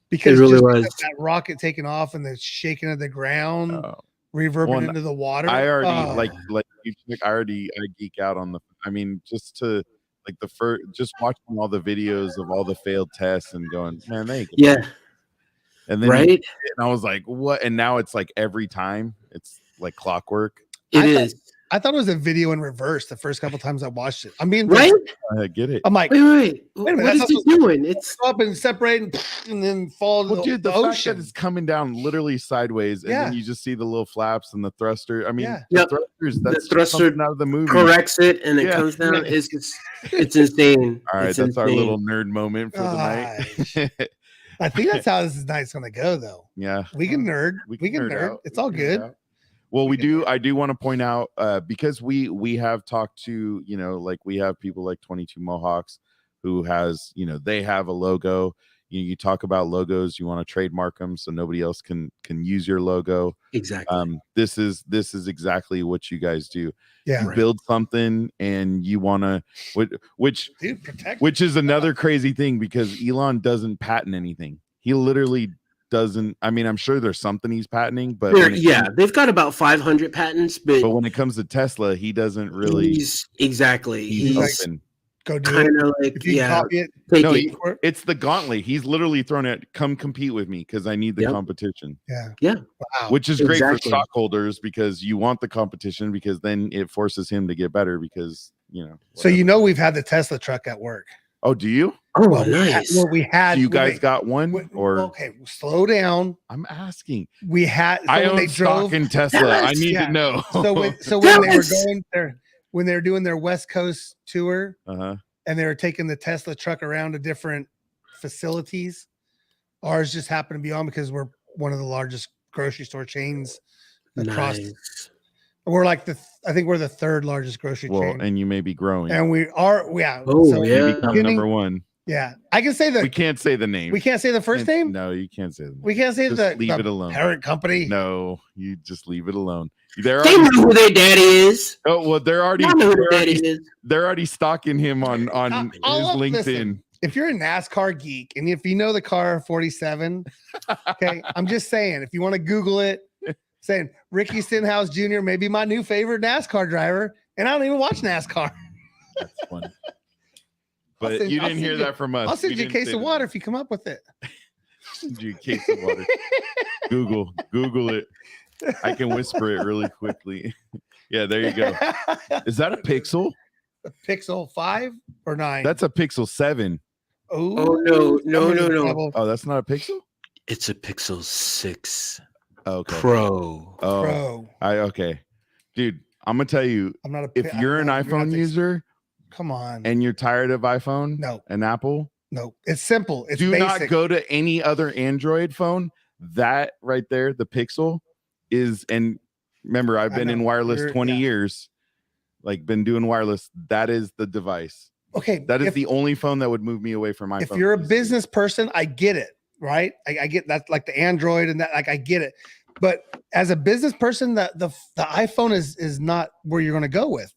[SPEAKER 2] because
[SPEAKER 4] really
[SPEAKER 2] just
[SPEAKER 4] was.
[SPEAKER 2] because that rocket taking off and the shaking of the ground,
[SPEAKER 1] Oh,
[SPEAKER 2] reverberating
[SPEAKER 1] Well,
[SPEAKER 2] into the water.
[SPEAKER 1] I already
[SPEAKER 2] Oh,
[SPEAKER 1] like you. I geek out on the. I mean, just to like the first, just watching all the videos of all the failed tests and going, man, they.
[SPEAKER 4] Yeah.
[SPEAKER 1] And then
[SPEAKER 4] Right.
[SPEAKER 1] and I was like, what? And now it's like every time it's like clockwork.
[SPEAKER 4] It
[SPEAKER 2] I
[SPEAKER 4] is.
[SPEAKER 2] I thought it was a video in reverse the first couple times I watched it. I mean,
[SPEAKER 4] Right.
[SPEAKER 1] I get it.
[SPEAKER 2] I'm like,
[SPEAKER 4] Wait.
[SPEAKER 2] Wait a minute,
[SPEAKER 4] What
[SPEAKER 2] that's
[SPEAKER 4] is he
[SPEAKER 2] not
[SPEAKER 4] doing? It's
[SPEAKER 2] up and separating and then fall
[SPEAKER 1] Well,
[SPEAKER 2] into
[SPEAKER 1] dude,
[SPEAKER 2] the
[SPEAKER 1] the fact
[SPEAKER 2] ocean.
[SPEAKER 1] that it's coming down literally sideways, and
[SPEAKER 2] Yeah.
[SPEAKER 1] then you just see the little flaps and the thruster. I mean,
[SPEAKER 2] Yeah.
[SPEAKER 1] the
[SPEAKER 4] Yep.
[SPEAKER 1] thrusters.
[SPEAKER 4] The
[SPEAKER 1] That's
[SPEAKER 4] thruster
[SPEAKER 1] something out of the movie.
[SPEAKER 4] corrects it and it
[SPEAKER 1] Yeah.
[SPEAKER 4] comes down. It's just, it's insane.
[SPEAKER 1] All right,
[SPEAKER 4] It's
[SPEAKER 1] that's our
[SPEAKER 4] insane.
[SPEAKER 1] little nerd moment for the night.
[SPEAKER 2] I think that's how this night's gonna go, though.
[SPEAKER 1] Yeah,
[SPEAKER 2] We can nerd. We can nerd.
[SPEAKER 1] out.
[SPEAKER 2] It's
[SPEAKER 1] We
[SPEAKER 2] all
[SPEAKER 1] can nerd
[SPEAKER 2] good.
[SPEAKER 1] out. Well,
[SPEAKER 2] We can nerd.
[SPEAKER 1] I do want to point out because we have talked to, like we have people like 22 Mohawks who has, they have a logo. You talk about logos, you want to trademark them so nobody else can use your logo.
[SPEAKER 4] Exactly.
[SPEAKER 1] This is exactly what you guys do.
[SPEAKER 2] Yeah,
[SPEAKER 1] You build something and you want to, which
[SPEAKER 2] dude, protect.
[SPEAKER 1] which is another crazy thing because Elon doesn't patent anything. He literally doesn't. I mean, I'm sure there's something he's patenting, but
[SPEAKER 4] They've got about 500 patents, but
[SPEAKER 1] when it comes to Tesla, he doesn't really.
[SPEAKER 4] he's
[SPEAKER 1] open.
[SPEAKER 2] Go do it.
[SPEAKER 4] kind of like,
[SPEAKER 2] If you copy it,
[SPEAKER 4] take
[SPEAKER 1] No,
[SPEAKER 4] it.
[SPEAKER 1] It's the gauntlet. He's literally thrown it. Come compete with me because I need the
[SPEAKER 4] Yep.
[SPEAKER 1] competition.
[SPEAKER 2] yeah. Wow.
[SPEAKER 1] Which is great for
[SPEAKER 4] Exactly.
[SPEAKER 1] stockholders because you want the competition because then it forces him to get better because
[SPEAKER 2] So we've had the Tesla truck at work.
[SPEAKER 1] Oh, do you?
[SPEAKER 4] Oh,
[SPEAKER 2] Well,
[SPEAKER 4] nice.
[SPEAKER 2] we had.
[SPEAKER 1] So you guys
[SPEAKER 2] wait,
[SPEAKER 1] got one
[SPEAKER 2] wait,
[SPEAKER 1] or
[SPEAKER 2] okay? Slow down.
[SPEAKER 1] I'm asking.
[SPEAKER 2] We had. So
[SPEAKER 1] I
[SPEAKER 2] when
[SPEAKER 1] own
[SPEAKER 2] they
[SPEAKER 1] stock
[SPEAKER 2] drove.
[SPEAKER 1] in Tesla. I need
[SPEAKER 2] Yeah.
[SPEAKER 1] to know.
[SPEAKER 2] So when
[SPEAKER 4] Tell
[SPEAKER 2] they were
[SPEAKER 4] us.
[SPEAKER 2] going there, when they were doing their West Coast tour,
[SPEAKER 1] uh-huh.
[SPEAKER 2] and they were taking the Tesla truck around to different facilities, ours just happened to be on because we're one of the largest grocery store chains across
[SPEAKER 4] Nice.
[SPEAKER 2] We're like I think we're the third largest grocery
[SPEAKER 1] Well,
[SPEAKER 2] chain.
[SPEAKER 1] and you may be growing.
[SPEAKER 2] And we are, yeah.
[SPEAKER 4] Oh,
[SPEAKER 2] so
[SPEAKER 4] yeah.
[SPEAKER 1] You become number one.
[SPEAKER 2] Yeah. I can say
[SPEAKER 1] We can't say the name.
[SPEAKER 2] we can't say the first name.
[SPEAKER 1] No, you can't say the name.
[SPEAKER 2] We can't say
[SPEAKER 1] Just leave it alone.
[SPEAKER 2] parent company.
[SPEAKER 1] No, you just leave it alone.
[SPEAKER 4] They know who their daddy is.
[SPEAKER 1] Oh well, they're already they're already stalking him on his LinkedIn.
[SPEAKER 2] Listen, if you're a NASCAR geek and if you know the car 47, okay, I'm just saying, if you want to Google it, saying Ricky Stenhouse Jr. may be my new favorite NASCAR driver, and I don't even watch NASCAR.
[SPEAKER 1] That's funny. But you didn't hear that from us.
[SPEAKER 2] I'll send you a case of water if you come up with it.
[SPEAKER 1] Send you a case of water. Google it. I can whisper it really quickly. Yeah, there you go. Is that a Pixel?
[SPEAKER 2] A Pixel 5 or 9?
[SPEAKER 1] That's a Pixel 7.
[SPEAKER 4] Oh no.
[SPEAKER 1] Oh, that's not a Pixel?
[SPEAKER 4] It's a Pixel 6
[SPEAKER 1] Okay.
[SPEAKER 4] Pro.
[SPEAKER 1] Oh,
[SPEAKER 2] Pro.
[SPEAKER 1] Okay. Dude, I'm gonna tell you,
[SPEAKER 2] I'm not
[SPEAKER 1] if you're an iPhone user,
[SPEAKER 2] come on,
[SPEAKER 1] and you're tired of iPhone, and Apple,
[SPEAKER 2] no, it's simple. It's
[SPEAKER 1] do
[SPEAKER 2] basic.
[SPEAKER 1] not go to any other Android phone. That right there, the Pixel is, and remember, I've been in wireless 20 years, like been doing wireless. That is the device.
[SPEAKER 2] Okay.
[SPEAKER 1] That is the only phone that would move me away from my phone.
[SPEAKER 2] If you're a business person, I get it, right? I get that, like the Android and that, like I get it. But as a business person, the iPhone is not where you're going to go with.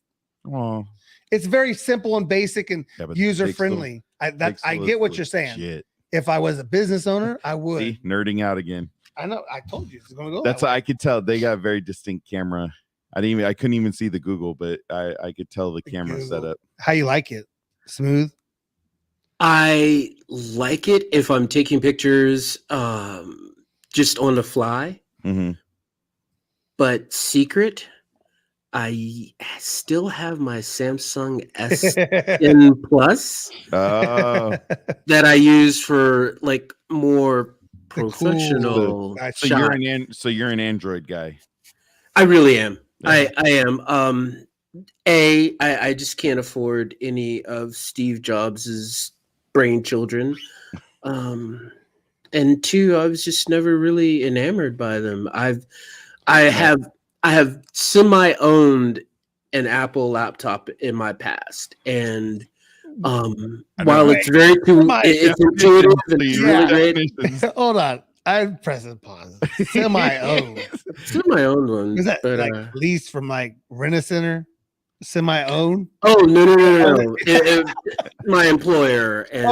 [SPEAKER 1] Oh,
[SPEAKER 2] it's very simple and basic and user friendly. I get what you're saying.
[SPEAKER 1] Shit.
[SPEAKER 2] If I was a business owner, I would.
[SPEAKER 1] See, nerding out again.
[SPEAKER 2] I know. I told you it's going to go.
[SPEAKER 1] That's I could tell they got a very distinct camera. I couldn't even see the Google, but I could tell the camera setup.
[SPEAKER 2] How you like it? Smooth.
[SPEAKER 4] I like it if I'm taking pictures just on the fly.
[SPEAKER 1] Mm-hmm.
[SPEAKER 4] But secret, I still have my Samsung S10 Plus that I use for like more professional.
[SPEAKER 1] So you're an Android guy.
[SPEAKER 4] I really am.
[SPEAKER 1] Yeah.
[SPEAKER 4] I am. I just can't afford any of Steve Jobs's brain children. And two, I was just never really enamored by them. I have semi-owned an Apple laptop in my past, and while it's very it's intuitive and it's really great.
[SPEAKER 2] Hold on, I'm pressing pause. Semi-owned
[SPEAKER 4] one.
[SPEAKER 2] Is that like leased from like Rent-A-Center? Semi-owned?
[SPEAKER 4] Oh no! My employer and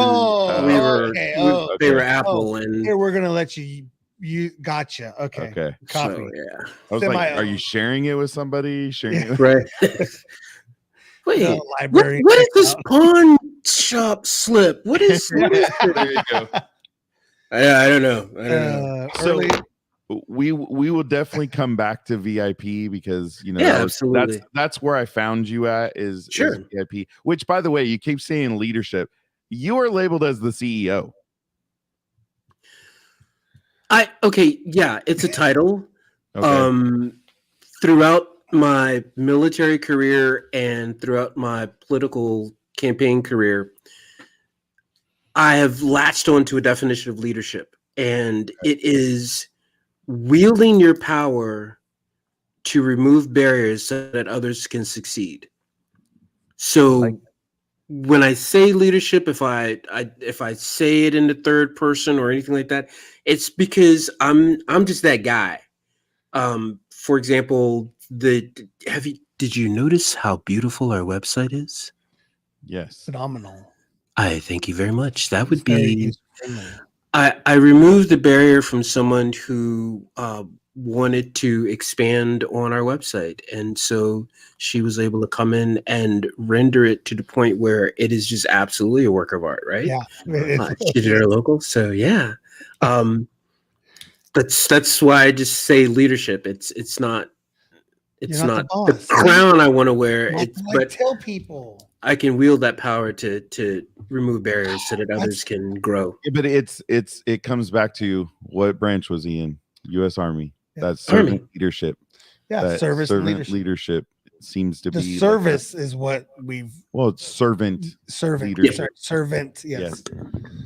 [SPEAKER 4] they were Apple, and
[SPEAKER 2] here we're gonna let you. You gotcha. Okay. Copy.
[SPEAKER 1] So, yeah. I was like, are you sharing it with somebody?
[SPEAKER 4] Right. Wait, library. What is this pawn shop slip? What is
[SPEAKER 1] there you go.
[SPEAKER 4] I don't know.
[SPEAKER 1] So we will definitely come back to VIP because
[SPEAKER 4] absolutely.
[SPEAKER 1] That's where I found you at is VIP. Which, by the way, you keep saying leadership. You are labeled as the CEO.
[SPEAKER 4] It's a title. Okay. Throughout my military career and throughout my political campaign career, I have latched onto a definition of leadership, and it is wielding your power to remove barriers so that others can succeed. So when I say leadership, if I say it in the third person or anything like that, it's because I'm just that guy. For example, did you notice how beautiful our website is?
[SPEAKER 1] Yes.
[SPEAKER 2] Phenomenal.
[SPEAKER 4] I thank you very much. That would be I removed the barrier from someone who wanted to expand on our website, and so she was able to come in and render it to the point where it is just absolutely a work of art, right?
[SPEAKER 2] Yeah.
[SPEAKER 4] She did our local, so yeah. That's why I just say leadership. It's not the crown I want to wear. But
[SPEAKER 2] tell people
[SPEAKER 4] I can wield that power to remove barriers so that others can grow.
[SPEAKER 1] Yeah, but it comes back to what branch was he in? U.S. Army. That's servant leadership.
[SPEAKER 2] Yeah, service
[SPEAKER 1] leadership seems to be
[SPEAKER 2] service is what we've.
[SPEAKER 1] Well, it's servant
[SPEAKER 2] leadership. Servant. Yes.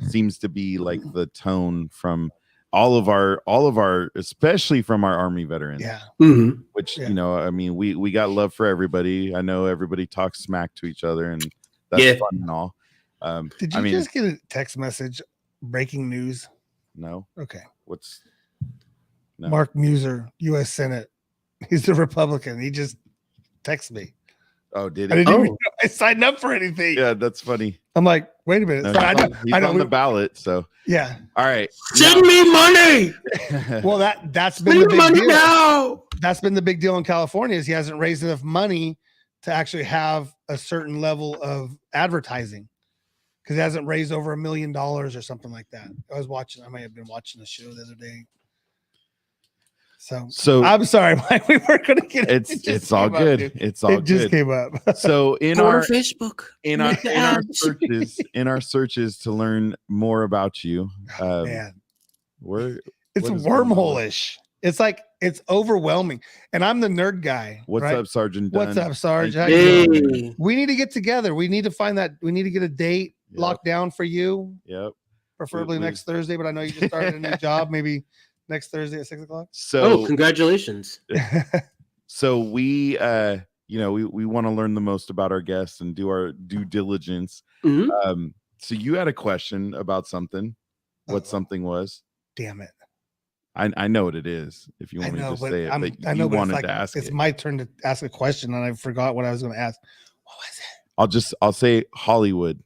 [SPEAKER 1] Seems to be like the tone from all of our, especially from our Army veterans.
[SPEAKER 2] Yeah.
[SPEAKER 4] Mhm.
[SPEAKER 1] Which
[SPEAKER 2] Yeah.
[SPEAKER 1] you know, I mean, we got love for everybody. I know everybody talks smack to each other, and that's
[SPEAKER 4] Yeah.
[SPEAKER 1] fun and all.
[SPEAKER 2] Did
[SPEAKER 1] I
[SPEAKER 2] you
[SPEAKER 1] mean,
[SPEAKER 2] just get a text message? Breaking news.
[SPEAKER 1] no,
[SPEAKER 2] Okay.
[SPEAKER 1] what's no.
[SPEAKER 2] Mark Muser, U.S. Senate. He's a Republican. He just texted me.
[SPEAKER 1] Oh, did
[SPEAKER 2] I
[SPEAKER 1] he?
[SPEAKER 2] didn't even
[SPEAKER 4] Oh.
[SPEAKER 2] know I signed up for anything.
[SPEAKER 1] Yeah, that's funny.
[SPEAKER 2] I'm like, wait a minute.
[SPEAKER 1] No,
[SPEAKER 2] Sorry,
[SPEAKER 1] he's
[SPEAKER 2] I know
[SPEAKER 1] on the ballot. So
[SPEAKER 2] yeah.
[SPEAKER 1] all right.
[SPEAKER 4] Send me money.
[SPEAKER 2] Well, that's been
[SPEAKER 4] Send
[SPEAKER 2] the
[SPEAKER 4] me
[SPEAKER 2] big
[SPEAKER 4] money
[SPEAKER 2] deal.
[SPEAKER 4] now.
[SPEAKER 2] That's been the big deal in California is he hasn't raised enough money to actually have a certain level of advertising because he hasn't raised over $1 million or something like that. I might have been watching the show the other day. So I'm sorry, Mike. We weren't going to get it.
[SPEAKER 1] it's all good. It's all
[SPEAKER 2] It just
[SPEAKER 1] good.
[SPEAKER 2] came up.
[SPEAKER 1] So
[SPEAKER 4] Go on Facebook.
[SPEAKER 1] in our searches to learn more about you,
[SPEAKER 2] Man,
[SPEAKER 1] it's
[SPEAKER 2] it's
[SPEAKER 1] what is going on?
[SPEAKER 2] wormhole-ish. It's like it's overwhelming. And I'm the nerd guy.
[SPEAKER 1] What's
[SPEAKER 2] right?
[SPEAKER 1] up, Sergeant Dunn?
[SPEAKER 2] What's up, Sarge? How
[SPEAKER 1] Thank
[SPEAKER 2] you
[SPEAKER 1] you.
[SPEAKER 2] doing?
[SPEAKER 4] Hey.
[SPEAKER 2] We need to get together. We need to find that. We need to get a date
[SPEAKER 1] Yep.
[SPEAKER 2] locked down for you,
[SPEAKER 1] Yep.
[SPEAKER 2] preferably
[SPEAKER 1] we-
[SPEAKER 2] next Thursday. But I know you just started a new job. Maybe next Thursday at 6:00.
[SPEAKER 1] So
[SPEAKER 4] Congratulations.
[SPEAKER 1] so we we want to learn the most about our guests and do our due diligence.
[SPEAKER 4] Mhm.
[SPEAKER 1] So you had a question about something. What something was?
[SPEAKER 2] Damn it!
[SPEAKER 1] I know what it is. If you
[SPEAKER 2] I
[SPEAKER 1] want me to
[SPEAKER 2] know,
[SPEAKER 1] just
[SPEAKER 2] but
[SPEAKER 1] say it,
[SPEAKER 2] I know,
[SPEAKER 1] you
[SPEAKER 2] but
[SPEAKER 1] wanted
[SPEAKER 2] it's like
[SPEAKER 1] to ask
[SPEAKER 2] it's
[SPEAKER 1] it.
[SPEAKER 2] my turn to ask a question, and I forgot what I was going to ask. What was it?
[SPEAKER 1] I'll say Hollywood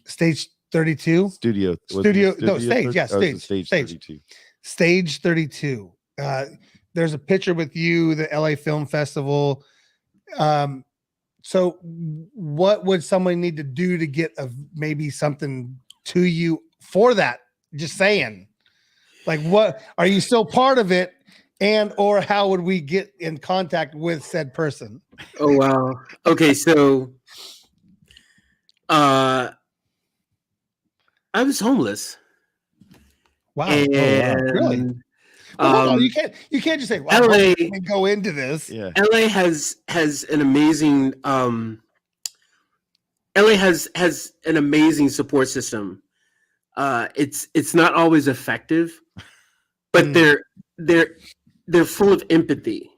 [SPEAKER 2] Stage 32.
[SPEAKER 1] studio. Was it
[SPEAKER 2] Studio- no,
[SPEAKER 1] Studio
[SPEAKER 2] stage,
[SPEAKER 1] 30?
[SPEAKER 2] yeah,
[SPEAKER 1] Oh, it's
[SPEAKER 2] stage.
[SPEAKER 1] 32.
[SPEAKER 2] Stage 32. There's a picture with you, the LA Film Festival. So what would someone need to do to get maybe something to you for that? Just saying. Like, what are you still part of it? And or how would we get in contact with said person?
[SPEAKER 4] Oh wow. Okay, so I was homeless.
[SPEAKER 2] Wow.
[SPEAKER 4] And
[SPEAKER 2] Really? Well, hold on. You can't just say, well,
[SPEAKER 4] LA
[SPEAKER 2] let me go into this.
[SPEAKER 1] Yeah.
[SPEAKER 4] LA has an amazing LA has an amazing support system. It's not always effective, but they're full of empathy.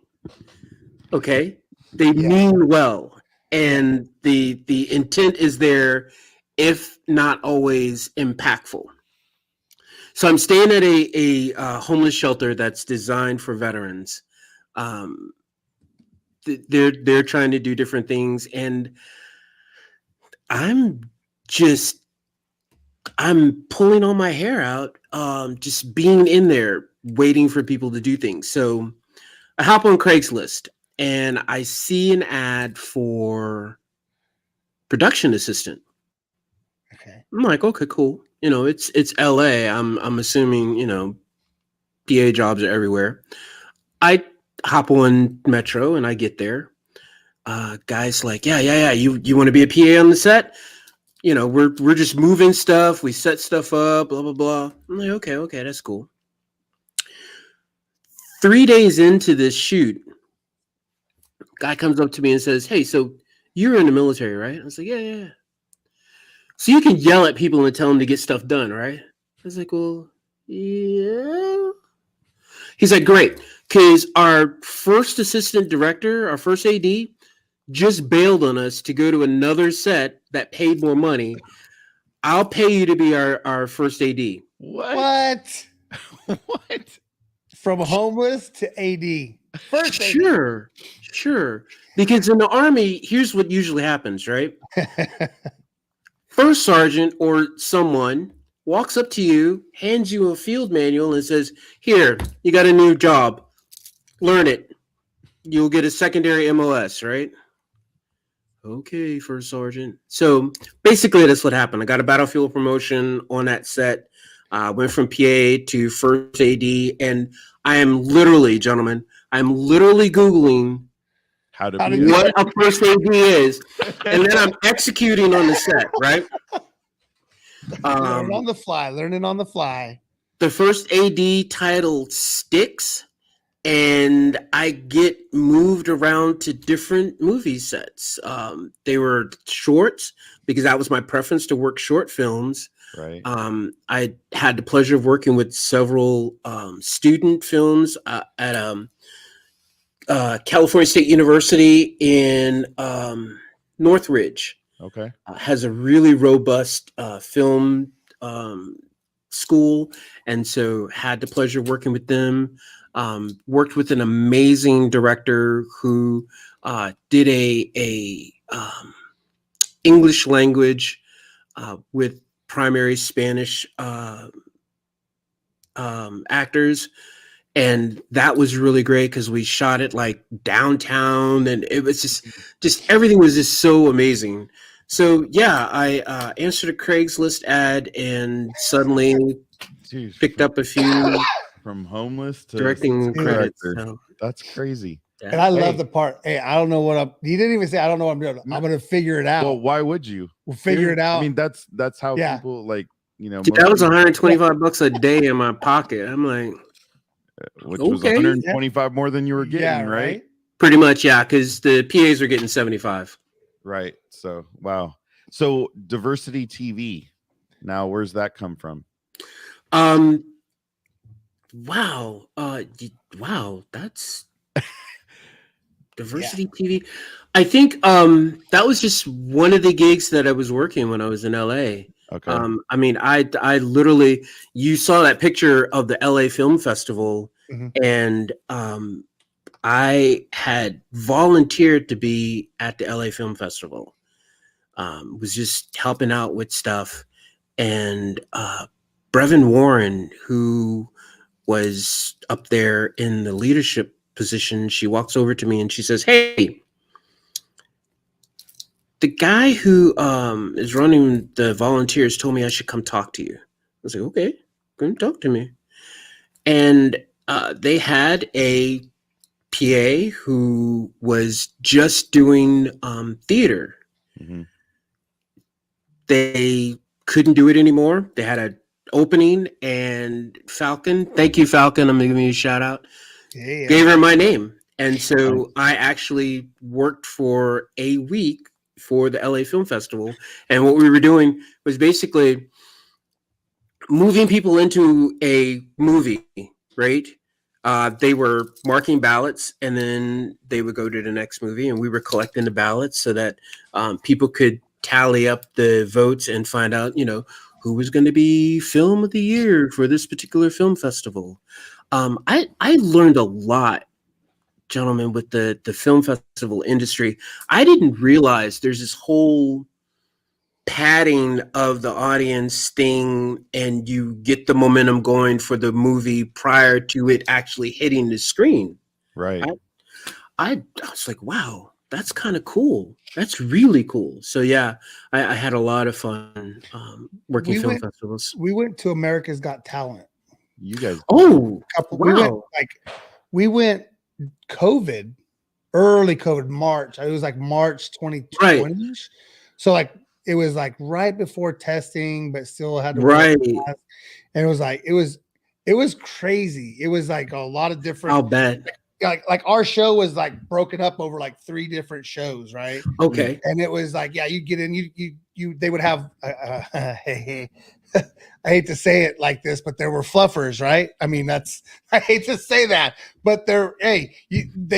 [SPEAKER 4] Okay? They mean well, and the intent is there, if not always impactful. So I'm staying at a homeless shelter that's designed for veterans. They're trying to do different things, and I'm pulling all my hair out, just being in there, waiting for people to do things. So I hop on Craigslist and I see an ad for production assistant.
[SPEAKER 2] Okay.
[SPEAKER 4] I'm like, okay, cool. You know, it's LA. I'm assuming, PA jobs are everywhere. I hop on Metro and I get there. Guys like, yeah. You want to be a PA on the set? We're just moving stuff. We set stuff up, blah, blah, blah. I'm like, okay, that's cool. 3 days into this shoot, guy comes up to me and says, hey, so you were in the military, right? I was like, yeah. So you can yell at people and tell them to get stuff done, right? I was like, well, yeah. He's like, great. Because our first assistant director, our first AD, just bailed on us to go to another set that paid more money. I'll pay you to be our first AD.
[SPEAKER 2] What?
[SPEAKER 1] What?
[SPEAKER 2] From homeless to AD. First AD.
[SPEAKER 4] Sure. Because in the Army, here's what usually happens, right? First sergeant or someone walks up to you, hands you a field manual, and says, here, you got a new job. Learn it. You'll get a secondary MOS, right? Okay, first sergeant. So basically, that's what happened. I got a battlefield promotion on that set. Went from PA to first AD, and I am literally, gentlemen, Googling what a first AD is, and then I'm executing on the set, right?
[SPEAKER 2] Learning on the fly.
[SPEAKER 4] The first AD title sticks, and I get moved around to different movie sets. They were shorts because that was my preference to work short films.
[SPEAKER 1] Right.
[SPEAKER 4] I had the pleasure of working with several student films at California State University in Northridge.
[SPEAKER 1] Okay.
[SPEAKER 4] Has a really robust film school, and so had the pleasure of working with them. Worked with an amazing director who did a English language with primary Spanish actors, and that was really great because we shot it like downtown, and it was just everything was just so amazing. So yeah, I answered a Craigslist ad and suddenly
[SPEAKER 1] Jeez,
[SPEAKER 4] picked up a few
[SPEAKER 1] from homeless to
[SPEAKER 4] directing credits.
[SPEAKER 1] director.
[SPEAKER 4] So,
[SPEAKER 1] That's crazy.
[SPEAKER 4] yeah.
[SPEAKER 2] And I love
[SPEAKER 1] Hey.
[SPEAKER 2] the part. Hey, I don't know what I'm. He didn't even say I don't know what I'm doing. I'm gonna figure it out.
[SPEAKER 1] Well, why would you?
[SPEAKER 2] We'll figure it out.
[SPEAKER 1] I mean, that's how
[SPEAKER 2] Yeah.
[SPEAKER 1] people like, you know,
[SPEAKER 4] Dude,
[SPEAKER 1] most
[SPEAKER 4] that was
[SPEAKER 1] people-
[SPEAKER 4] 125 bucks a day in my pocket. I'm like,
[SPEAKER 1] which was
[SPEAKER 4] okay.
[SPEAKER 1] 125 more than you were getting,
[SPEAKER 2] yeah,
[SPEAKER 1] right?
[SPEAKER 4] pretty much, yeah, because the PAs are getting 75.
[SPEAKER 1] Right. So, wow. So, diversity TV. Now, where's that come from?
[SPEAKER 4] Wow. Wow. That's diversity TV. I think that was just one of the gigs that I was working when I was in LA.
[SPEAKER 1] Okay.
[SPEAKER 4] I mean, I literally, you saw that picture of the LA Film Festival,
[SPEAKER 2] Mhm.
[SPEAKER 4] and I had volunteered to be at the LA Film Festival. Was just helping out with stuff, and Brevin Warren, who was up there in the leadership position, she walks over to me and she says, "Hey, the guy who is running the volunteers told me I should come talk to you." I was like, "Okay, come talk to me." And they had a PA who was just doing theater.
[SPEAKER 1] Mhm.
[SPEAKER 4] They couldn't do it anymore. They had an opening, and Falcon, thank you, Falcon, I'm giving you a shout out,
[SPEAKER 2] Yeah.
[SPEAKER 4] gave her my name. And so I actually worked for a week for the LA Film Festival. And what we were doing was basically moving people into a movie, right? They were marking ballots, and then they would go to the next movie, and we were collecting the ballots so that people could tally up the votes and find out, you know, who was going to be film of the year for this particular film festival. I learned a lot, gentlemen, with the film festival industry. I didn't realize there's this whole padding of the audience thing, and you get the momentum going for the movie prior to it actually hitting the screen.
[SPEAKER 1] Right.
[SPEAKER 4] I was like, wow, that's kind of cool. That's really cool. So yeah, I had a lot of fun working
[SPEAKER 2] We
[SPEAKER 4] film
[SPEAKER 2] went-
[SPEAKER 4] festivals.
[SPEAKER 2] We went to America's Got Talent.
[SPEAKER 1] You guys.
[SPEAKER 4] Oh,
[SPEAKER 2] We went
[SPEAKER 4] wow.
[SPEAKER 2] we went COVID, early COVID, March. It was like March 2020. So like it was like right before testing, but still had to wear a
[SPEAKER 4] Right.
[SPEAKER 2] mask. And it was like it was crazy. It was like a lot of different
[SPEAKER 4] I'll bet.
[SPEAKER 2] like our show was like broken up over like 3 different shows, right?
[SPEAKER 4] Okay.
[SPEAKER 2] And it was like, yeah, you get in, you they would have hey, I hate to say it like this, but there were fluffers, right? I mean, I hate to say that, but they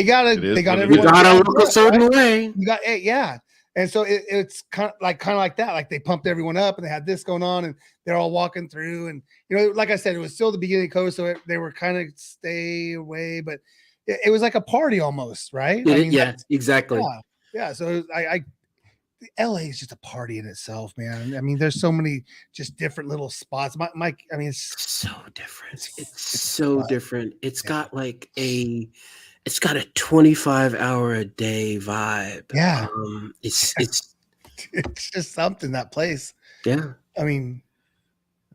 [SPEAKER 2] got
[SPEAKER 1] It is what it
[SPEAKER 4] You
[SPEAKER 2] everyone
[SPEAKER 4] gotta
[SPEAKER 2] down
[SPEAKER 4] look a
[SPEAKER 2] front,
[SPEAKER 4] certain
[SPEAKER 2] right?
[SPEAKER 4] way.
[SPEAKER 2] You got yeah. And so it's kind of like that. Like they pumped everyone up, and they had this going on, and they're all walking through. And you know, like I said, it was still the beginning of COVID, so they were kind of stay away, but it was like a party almost, right?
[SPEAKER 4] Yeah, exactly.
[SPEAKER 2] Yeah. So LA is just a party in itself, man. I mean, there's so many just different little spots. I mean, it's
[SPEAKER 4] So different. It's
[SPEAKER 2] it's
[SPEAKER 4] so
[SPEAKER 2] fun.
[SPEAKER 4] different. It's
[SPEAKER 2] Yeah.
[SPEAKER 4] got like it's got a 25-hour a day vibe.
[SPEAKER 2] Yeah.
[SPEAKER 4] It's
[SPEAKER 2] it's just something, that place.
[SPEAKER 4] yeah.
[SPEAKER 2] I mean,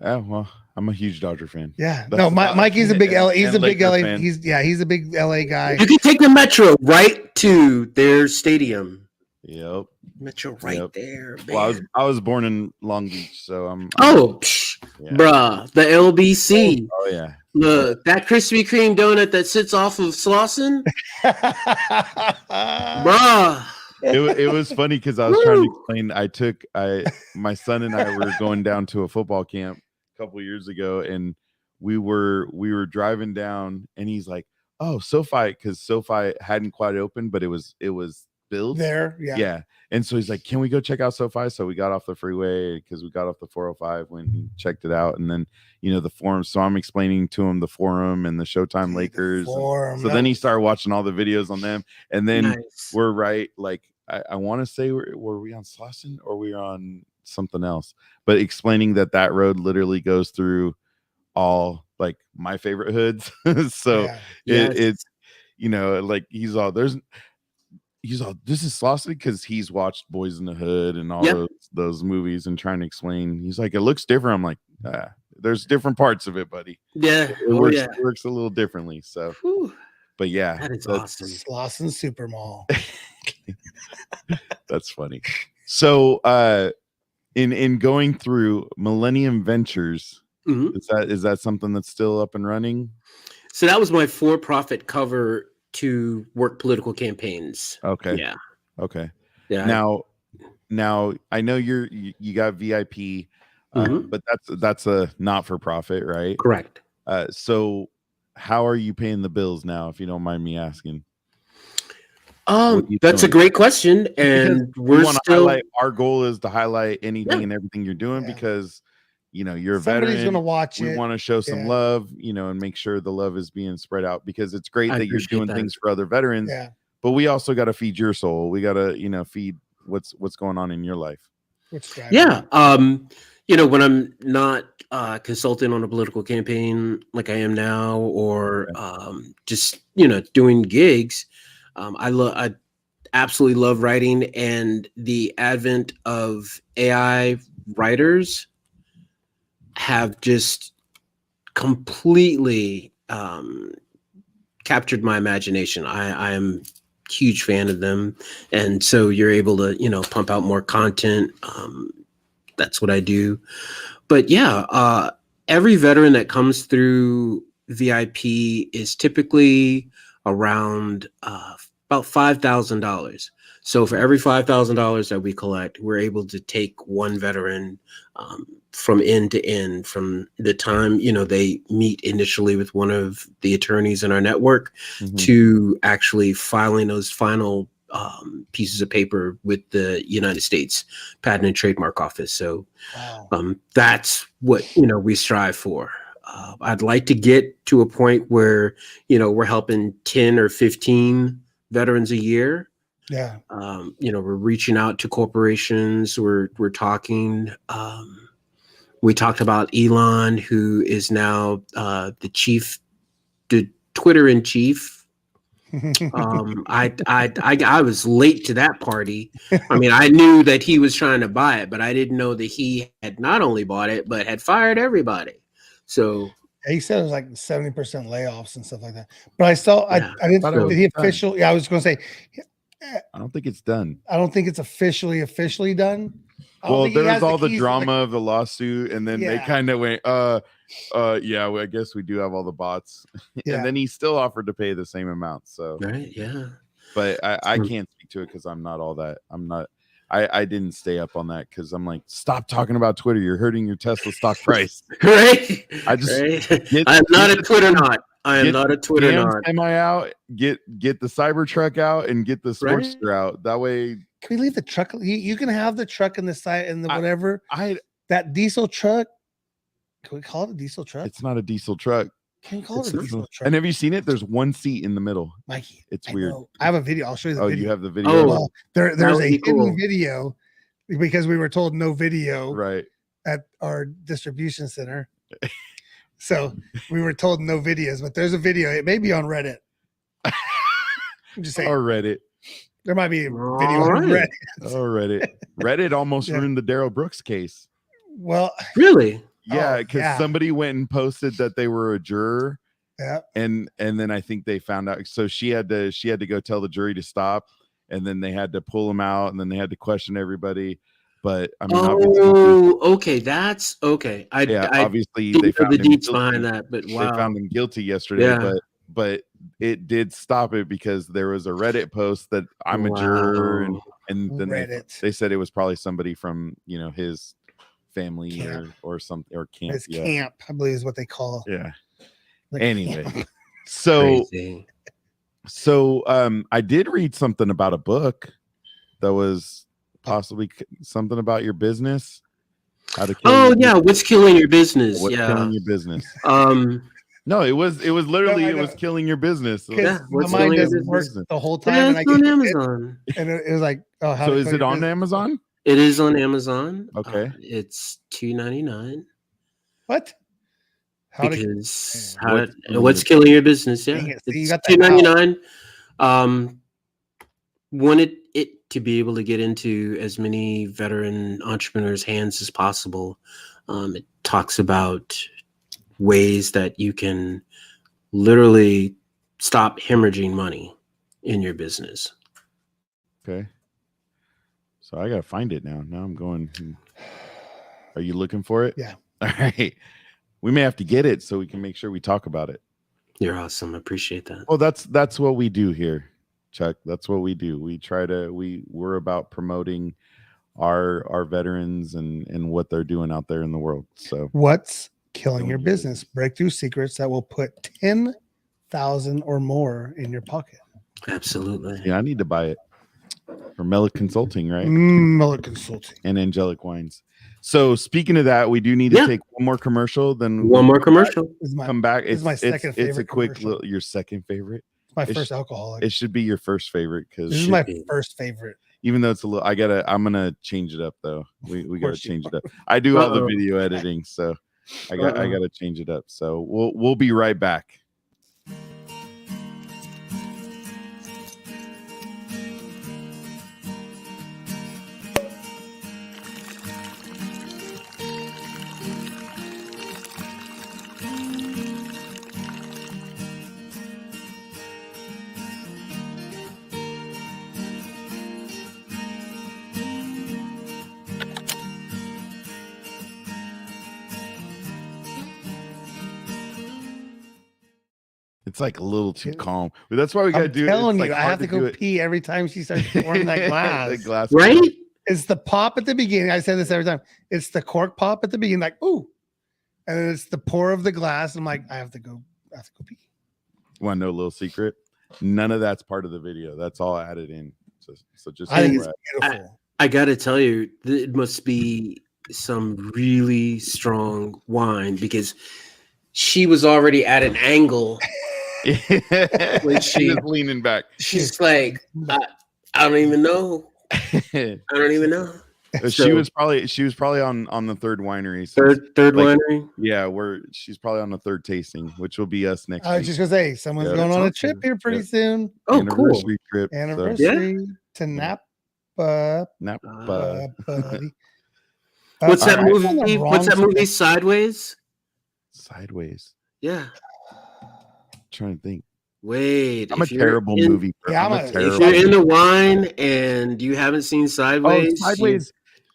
[SPEAKER 1] Oh, well, I'm a huge Dodger fan.
[SPEAKER 2] yeah.
[SPEAKER 1] That's
[SPEAKER 2] No,
[SPEAKER 1] about-
[SPEAKER 2] Mikey's a big LA. He's
[SPEAKER 1] and
[SPEAKER 2] a big
[SPEAKER 1] Laker
[SPEAKER 2] LA.
[SPEAKER 1] fan.
[SPEAKER 2] He's a big LA guy.
[SPEAKER 4] You can take the metro right to their stadium.
[SPEAKER 1] Yep.
[SPEAKER 4] Metro right
[SPEAKER 1] Yep.
[SPEAKER 4] there.
[SPEAKER 1] Well,
[SPEAKER 4] man.
[SPEAKER 1] I was born in Long Beach, so I'm
[SPEAKER 4] Oh, psh,
[SPEAKER 1] yeah.
[SPEAKER 4] bruh, the LBC.
[SPEAKER 1] Oh yeah.
[SPEAKER 4] Look, that Krispy Kreme donut that sits off of Slauson, bruh.
[SPEAKER 1] it was funny because I was trying to explain. My son and I were going down to a football camp a couple years ago, and we were driving down, and he's like, "Oh, SoFi," because SoFi hadn't quite opened, but it was built
[SPEAKER 2] there.
[SPEAKER 1] Yeah. And so he's like, "Can we go check out SoFi?" So we got off the freeway because we got off the 405, went and checked it out, and then the forum. So I'm explaining to him the forum and the Showtime Lakers. So then he started watching all the videos on them, and then we're right. Like I want to say were we on Slauson or we on something else? But explaining that road literally goes through all like my favorite hoods. So it's like he's all this is Slauson because he's watched Boys in the Hood and all those movies and trying to explain. He's like, it looks different. I'm like, there's different parts of it, buddy.
[SPEAKER 4] Yeah,
[SPEAKER 1] it works a little differently. So, but yeah,
[SPEAKER 4] that is awesome.
[SPEAKER 2] Slauson Super Mall.
[SPEAKER 1] That's funny. So, in going through Millennium Ventures, is that something that's still up and running?
[SPEAKER 4] So that was my for-profit cover to work political campaigns.
[SPEAKER 1] Okay.
[SPEAKER 4] Yeah.
[SPEAKER 1] Okay.
[SPEAKER 4] Yeah.
[SPEAKER 1] Now I know you got VIP, but that's a not-for-profit, right?
[SPEAKER 4] Correct.
[SPEAKER 1] So how are you paying the bills now, if you don't mind me asking?
[SPEAKER 4] That's a great question, and we're still.
[SPEAKER 1] Our goal is to highlight anything and everything you're doing because you're a
[SPEAKER 2] Somebody's
[SPEAKER 1] veteran.
[SPEAKER 2] Gonna watch it.
[SPEAKER 1] We want to show some love, and make sure the love is being spread out because it's great that you're doing things for other veterans.
[SPEAKER 2] Yeah.
[SPEAKER 1] But we also got to feed your soul. We got to, feed what's going on in your life.
[SPEAKER 4] Yeah. When I'm not consulting on a political campaign like I am now, or just doing gigs, I absolutely love writing, and the advent of AI writers have just completely captured my imagination. I am a huge fan of them, and so you're able to pump out more content. That's what I do. But yeah, every veteran that comes through VIP is typically around about $5,000. So for every $5,000 that we collect, we're able to take one veteran from end to end, from the time they meet initially with one of the attorneys in our network to actually filing those final pieces of paper with the United States Patent and Trademark Office. So that's what we strive for. I'd like to get to a point where we're helping 10 or 15 veterans a year.
[SPEAKER 2] Yeah.
[SPEAKER 4] We're reaching out to corporations. We're talking. We talked about Elon, who is now the Twitter in chief. I was late to that party. I mean, I knew that he was trying to buy it, but I didn't know that he had not only bought it, but had fired everybody. So
[SPEAKER 2] he said it was like 70% layoffs and stuff like that. But I didn't know. Did he officially? Yeah, I was going to say.
[SPEAKER 1] I don't think it's done.
[SPEAKER 2] I don't think it's officially done.
[SPEAKER 1] Well, there was all the drama of the lawsuit, and then they kind of went, well, I guess we do have all the bots. And then he still offered to pay the same amount. So but I can't speak to it because I'm not all that. I didn't stay up on that because I'm like, stop talking about Twitter. You're hurting your Tesla stock price.
[SPEAKER 4] Right.
[SPEAKER 1] I just
[SPEAKER 4] I'm not a Twitter nut. I am not a Twitter nut.
[SPEAKER 1] Am I out? Get the Cybertruck out and get the Sportster out. That way.
[SPEAKER 2] Can we leave the truck? You can have the truck in the site and the whatever. That diesel truck. Can we call it a diesel truck?
[SPEAKER 1] It's not a diesel truck.
[SPEAKER 2] Can we call it a diesel truck?
[SPEAKER 1] And have you seen it? There's one seat in the middle.
[SPEAKER 2] Mikey,
[SPEAKER 1] it's weird.
[SPEAKER 2] I have a video. I'll show you the video.
[SPEAKER 1] You have the video.
[SPEAKER 2] Well, there's a hidden video because we were told no video at our distribution center. So we were told no videos, but there's a video. It may be on Reddit. I'm just saying.
[SPEAKER 1] Or Reddit.
[SPEAKER 2] There might be a video on Reddit.
[SPEAKER 1] Oh, Reddit. Reddit almost ruined the Darrell Brooks case.
[SPEAKER 2] Well,
[SPEAKER 4] really?
[SPEAKER 1] Yeah, because somebody went and posted that they were a juror.
[SPEAKER 2] Yeah.
[SPEAKER 1] And then I think they found out. So she had to go tell the jury to stop, and then they had to pull them out, and then they had to question everybody. But I mean,
[SPEAKER 4] okay, that's okay.
[SPEAKER 1] Obviously they found
[SPEAKER 4] the deets behind that, but wow,
[SPEAKER 1] they found him guilty yesterday. But it did stop it because there was a Reddit post that I'm a juror, and And then
[SPEAKER 2] Reddit.
[SPEAKER 1] they said it was probably somebody from, you know, his family
[SPEAKER 2] Camp.
[SPEAKER 1] or something, or camp.
[SPEAKER 2] It's camp, I believe is what they call.
[SPEAKER 1] Yeah.
[SPEAKER 2] the
[SPEAKER 1] Anyway,
[SPEAKER 2] camp.
[SPEAKER 4] Crazy.
[SPEAKER 1] so I did read something about a book that was possibly something about your business. How to kill
[SPEAKER 4] Oh
[SPEAKER 1] your
[SPEAKER 4] yeah, what's killing your business?
[SPEAKER 1] What's
[SPEAKER 4] Yeah.
[SPEAKER 1] killing your business?
[SPEAKER 4] No,
[SPEAKER 1] it was literally
[SPEAKER 2] I
[SPEAKER 1] it was
[SPEAKER 2] know.
[SPEAKER 1] killing your business.
[SPEAKER 2] Because
[SPEAKER 4] Yeah,
[SPEAKER 2] my
[SPEAKER 4] what's
[SPEAKER 2] mind
[SPEAKER 4] killing your
[SPEAKER 2] doesn't work
[SPEAKER 1] business?
[SPEAKER 2] the whole
[SPEAKER 4] yeah,
[SPEAKER 2] time, and
[SPEAKER 4] it's
[SPEAKER 2] I
[SPEAKER 4] on
[SPEAKER 2] get
[SPEAKER 4] Amazon.
[SPEAKER 2] and it was like, oh, how
[SPEAKER 1] So
[SPEAKER 2] to
[SPEAKER 1] is
[SPEAKER 2] kill
[SPEAKER 1] it
[SPEAKER 2] your
[SPEAKER 1] on
[SPEAKER 2] business.
[SPEAKER 1] Amazon?
[SPEAKER 4] It is on Amazon.
[SPEAKER 1] Okay.
[SPEAKER 4] It's $2.99.
[SPEAKER 2] What? How to
[SPEAKER 4] Because
[SPEAKER 1] What's
[SPEAKER 4] what's killing your business? Yeah,
[SPEAKER 2] Dang it. See, you
[SPEAKER 4] it's
[SPEAKER 2] got the
[SPEAKER 4] $2.99. Wanted it to be able to get into as many veteran entrepreneurs' hands as possible. It talks about ways that you can literally stop hemorrhaging money in your business.
[SPEAKER 1] Okay. So I gotta find it now. Now I'm going. Are you looking for it?
[SPEAKER 2] Yeah.
[SPEAKER 1] All right. We may have to get it so we can make sure we talk about it.
[SPEAKER 4] You're awesome. I appreciate that.
[SPEAKER 1] Well, that's what we do here, Chuck. That's what we do. We try to we're about promoting our veterans and what they're doing out there in the world. So
[SPEAKER 2] What's killing your business? Breakthrough secrets that will put 10,000 or more in your pocket.
[SPEAKER 4] Absolutely.
[SPEAKER 1] yeah, I need to buy it for Mela Consulting, right?
[SPEAKER 2] Miller Consulting.
[SPEAKER 1] And Angelic Wines. So speaking of that, we do need to take one more commercial. Then
[SPEAKER 4] One more commercial.
[SPEAKER 2] This is my,
[SPEAKER 1] come back.
[SPEAKER 2] this is my second
[SPEAKER 1] It's a
[SPEAKER 2] favorite
[SPEAKER 1] quick
[SPEAKER 2] commercial.
[SPEAKER 1] your second favorite.
[SPEAKER 2] It's my
[SPEAKER 1] it
[SPEAKER 2] first
[SPEAKER 1] sh-
[SPEAKER 2] alcoholic.
[SPEAKER 1] It should be your first favorite because
[SPEAKER 2] This is my first favorite.
[SPEAKER 1] even though it's a little, I'm gonna change it up though. We gotta
[SPEAKER 2] course you
[SPEAKER 1] change it up. I do all the
[SPEAKER 4] Uh-oh.
[SPEAKER 1] video editing, so I gotta change it up. So we'll be right back. It's like a little too calm, but that's why we gotta
[SPEAKER 2] I'm
[SPEAKER 1] do it.
[SPEAKER 2] telling
[SPEAKER 1] It's
[SPEAKER 2] you,
[SPEAKER 1] like
[SPEAKER 2] I
[SPEAKER 1] hard
[SPEAKER 2] have to
[SPEAKER 1] do
[SPEAKER 2] go
[SPEAKER 1] it.
[SPEAKER 2] pee every time she starts pouring that glass.
[SPEAKER 1] The glass,
[SPEAKER 4] Right?
[SPEAKER 2] It's the pop at the beginning. I say this every time. It's the cork pop at the beginning, like ooh, and then it's the pour of the glass. I'm like, I have to go pee.
[SPEAKER 1] Want to know a little secret? None of that's part of the video. That's all added in. So just
[SPEAKER 2] I think
[SPEAKER 1] so
[SPEAKER 2] it's
[SPEAKER 1] we're at-
[SPEAKER 2] beautiful.
[SPEAKER 4] I gotta tell you, it must be some really strong wine because she was already at an angle. When
[SPEAKER 1] She's just leaning back.
[SPEAKER 4] She's like, I don't even know. I don't even know.
[SPEAKER 1] She was probably on the third winery.
[SPEAKER 4] Third
[SPEAKER 1] like,
[SPEAKER 4] winery.
[SPEAKER 1] Yeah, she's probably on the third tasting, which will be us next
[SPEAKER 2] I was
[SPEAKER 1] week.
[SPEAKER 2] just gonna say someone's
[SPEAKER 1] Yeah,
[SPEAKER 2] going on a
[SPEAKER 4] that's
[SPEAKER 2] trip
[SPEAKER 4] awesome.
[SPEAKER 2] here pretty soon.
[SPEAKER 4] Oh,
[SPEAKER 1] Anniversary trip. so-
[SPEAKER 2] Anniversary to Napa,
[SPEAKER 1] Napa.
[SPEAKER 2] buddy.
[SPEAKER 4] What's that
[SPEAKER 2] I'm on the
[SPEAKER 4] movie?
[SPEAKER 2] wrong
[SPEAKER 4] What's that movie?
[SPEAKER 2] side.
[SPEAKER 4] Sideways.
[SPEAKER 1] Sideways.
[SPEAKER 4] Yeah.
[SPEAKER 1] Trying to think.
[SPEAKER 4] Wait.
[SPEAKER 1] I'm a terrible movie.
[SPEAKER 2] Yeah,
[SPEAKER 1] I'm a
[SPEAKER 4] If
[SPEAKER 1] terrible.
[SPEAKER 4] you're into wine and you haven't seen Sideways,
[SPEAKER 1] Sideways.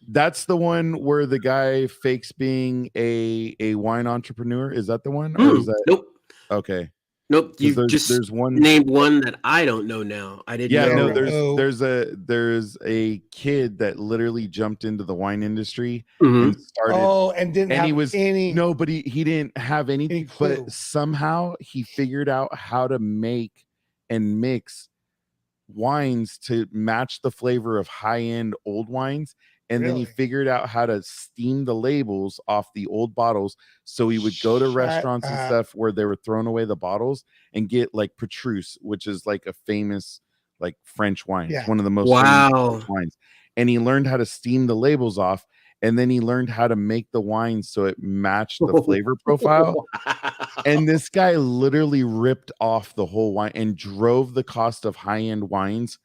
[SPEAKER 1] That's the one where the guy fakes being a wine entrepreneur. Is that the one? Or is that
[SPEAKER 4] Nope.
[SPEAKER 1] okay?
[SPEAKER 4] Nope. You
[SPEAKER 1] There's
[SPEAKER 4] just
[SPEAKER 1] one
[SPEAKER 4] named one that I don't know now. I didn't
[SPEAKER 1] Yeah,
[SPEAKER 4] know.
[SPEAKER 1] no, there's a kid that literally jumped into the wine industry
[SPEAKER 4] Mhm.
[SPEAKER 1] and started
[SPEAKER 2] and didn't have
[SPEAKER 1] he was
[SPEAKER 2] any.
[SPEAKER 1] nobody he didn't have anything,
[SPEAKER 2] clue.
[SPEAKER 1] but somehow he figured out how to make and mix wines to match the flavor of high-end old wines. And then he
[SPEAKER 2] Really?
[SPEAKER 1] figured out how to steam the labels off the old bottles. So he would go to
[SPEAKER 2] Shut
[SPEAKER 1] restaurants and
[SPEAKER 2] up.
[SPEAKER 1] stuff where they were throwing away the bottles and get like Petrus, which is like a famous like French wine.
[SPEAKER 2] Yeah.
[SPEAKER 1] It's one of the most
[SPEAKER 4] Wow.
[SPEAKER 1] famous French wines. And he learned how to steam the labels off. And then he learned how to make the wine so it matched the flavor profile. And this guy literally ripped off the whole wine and drove the cost of high-end wines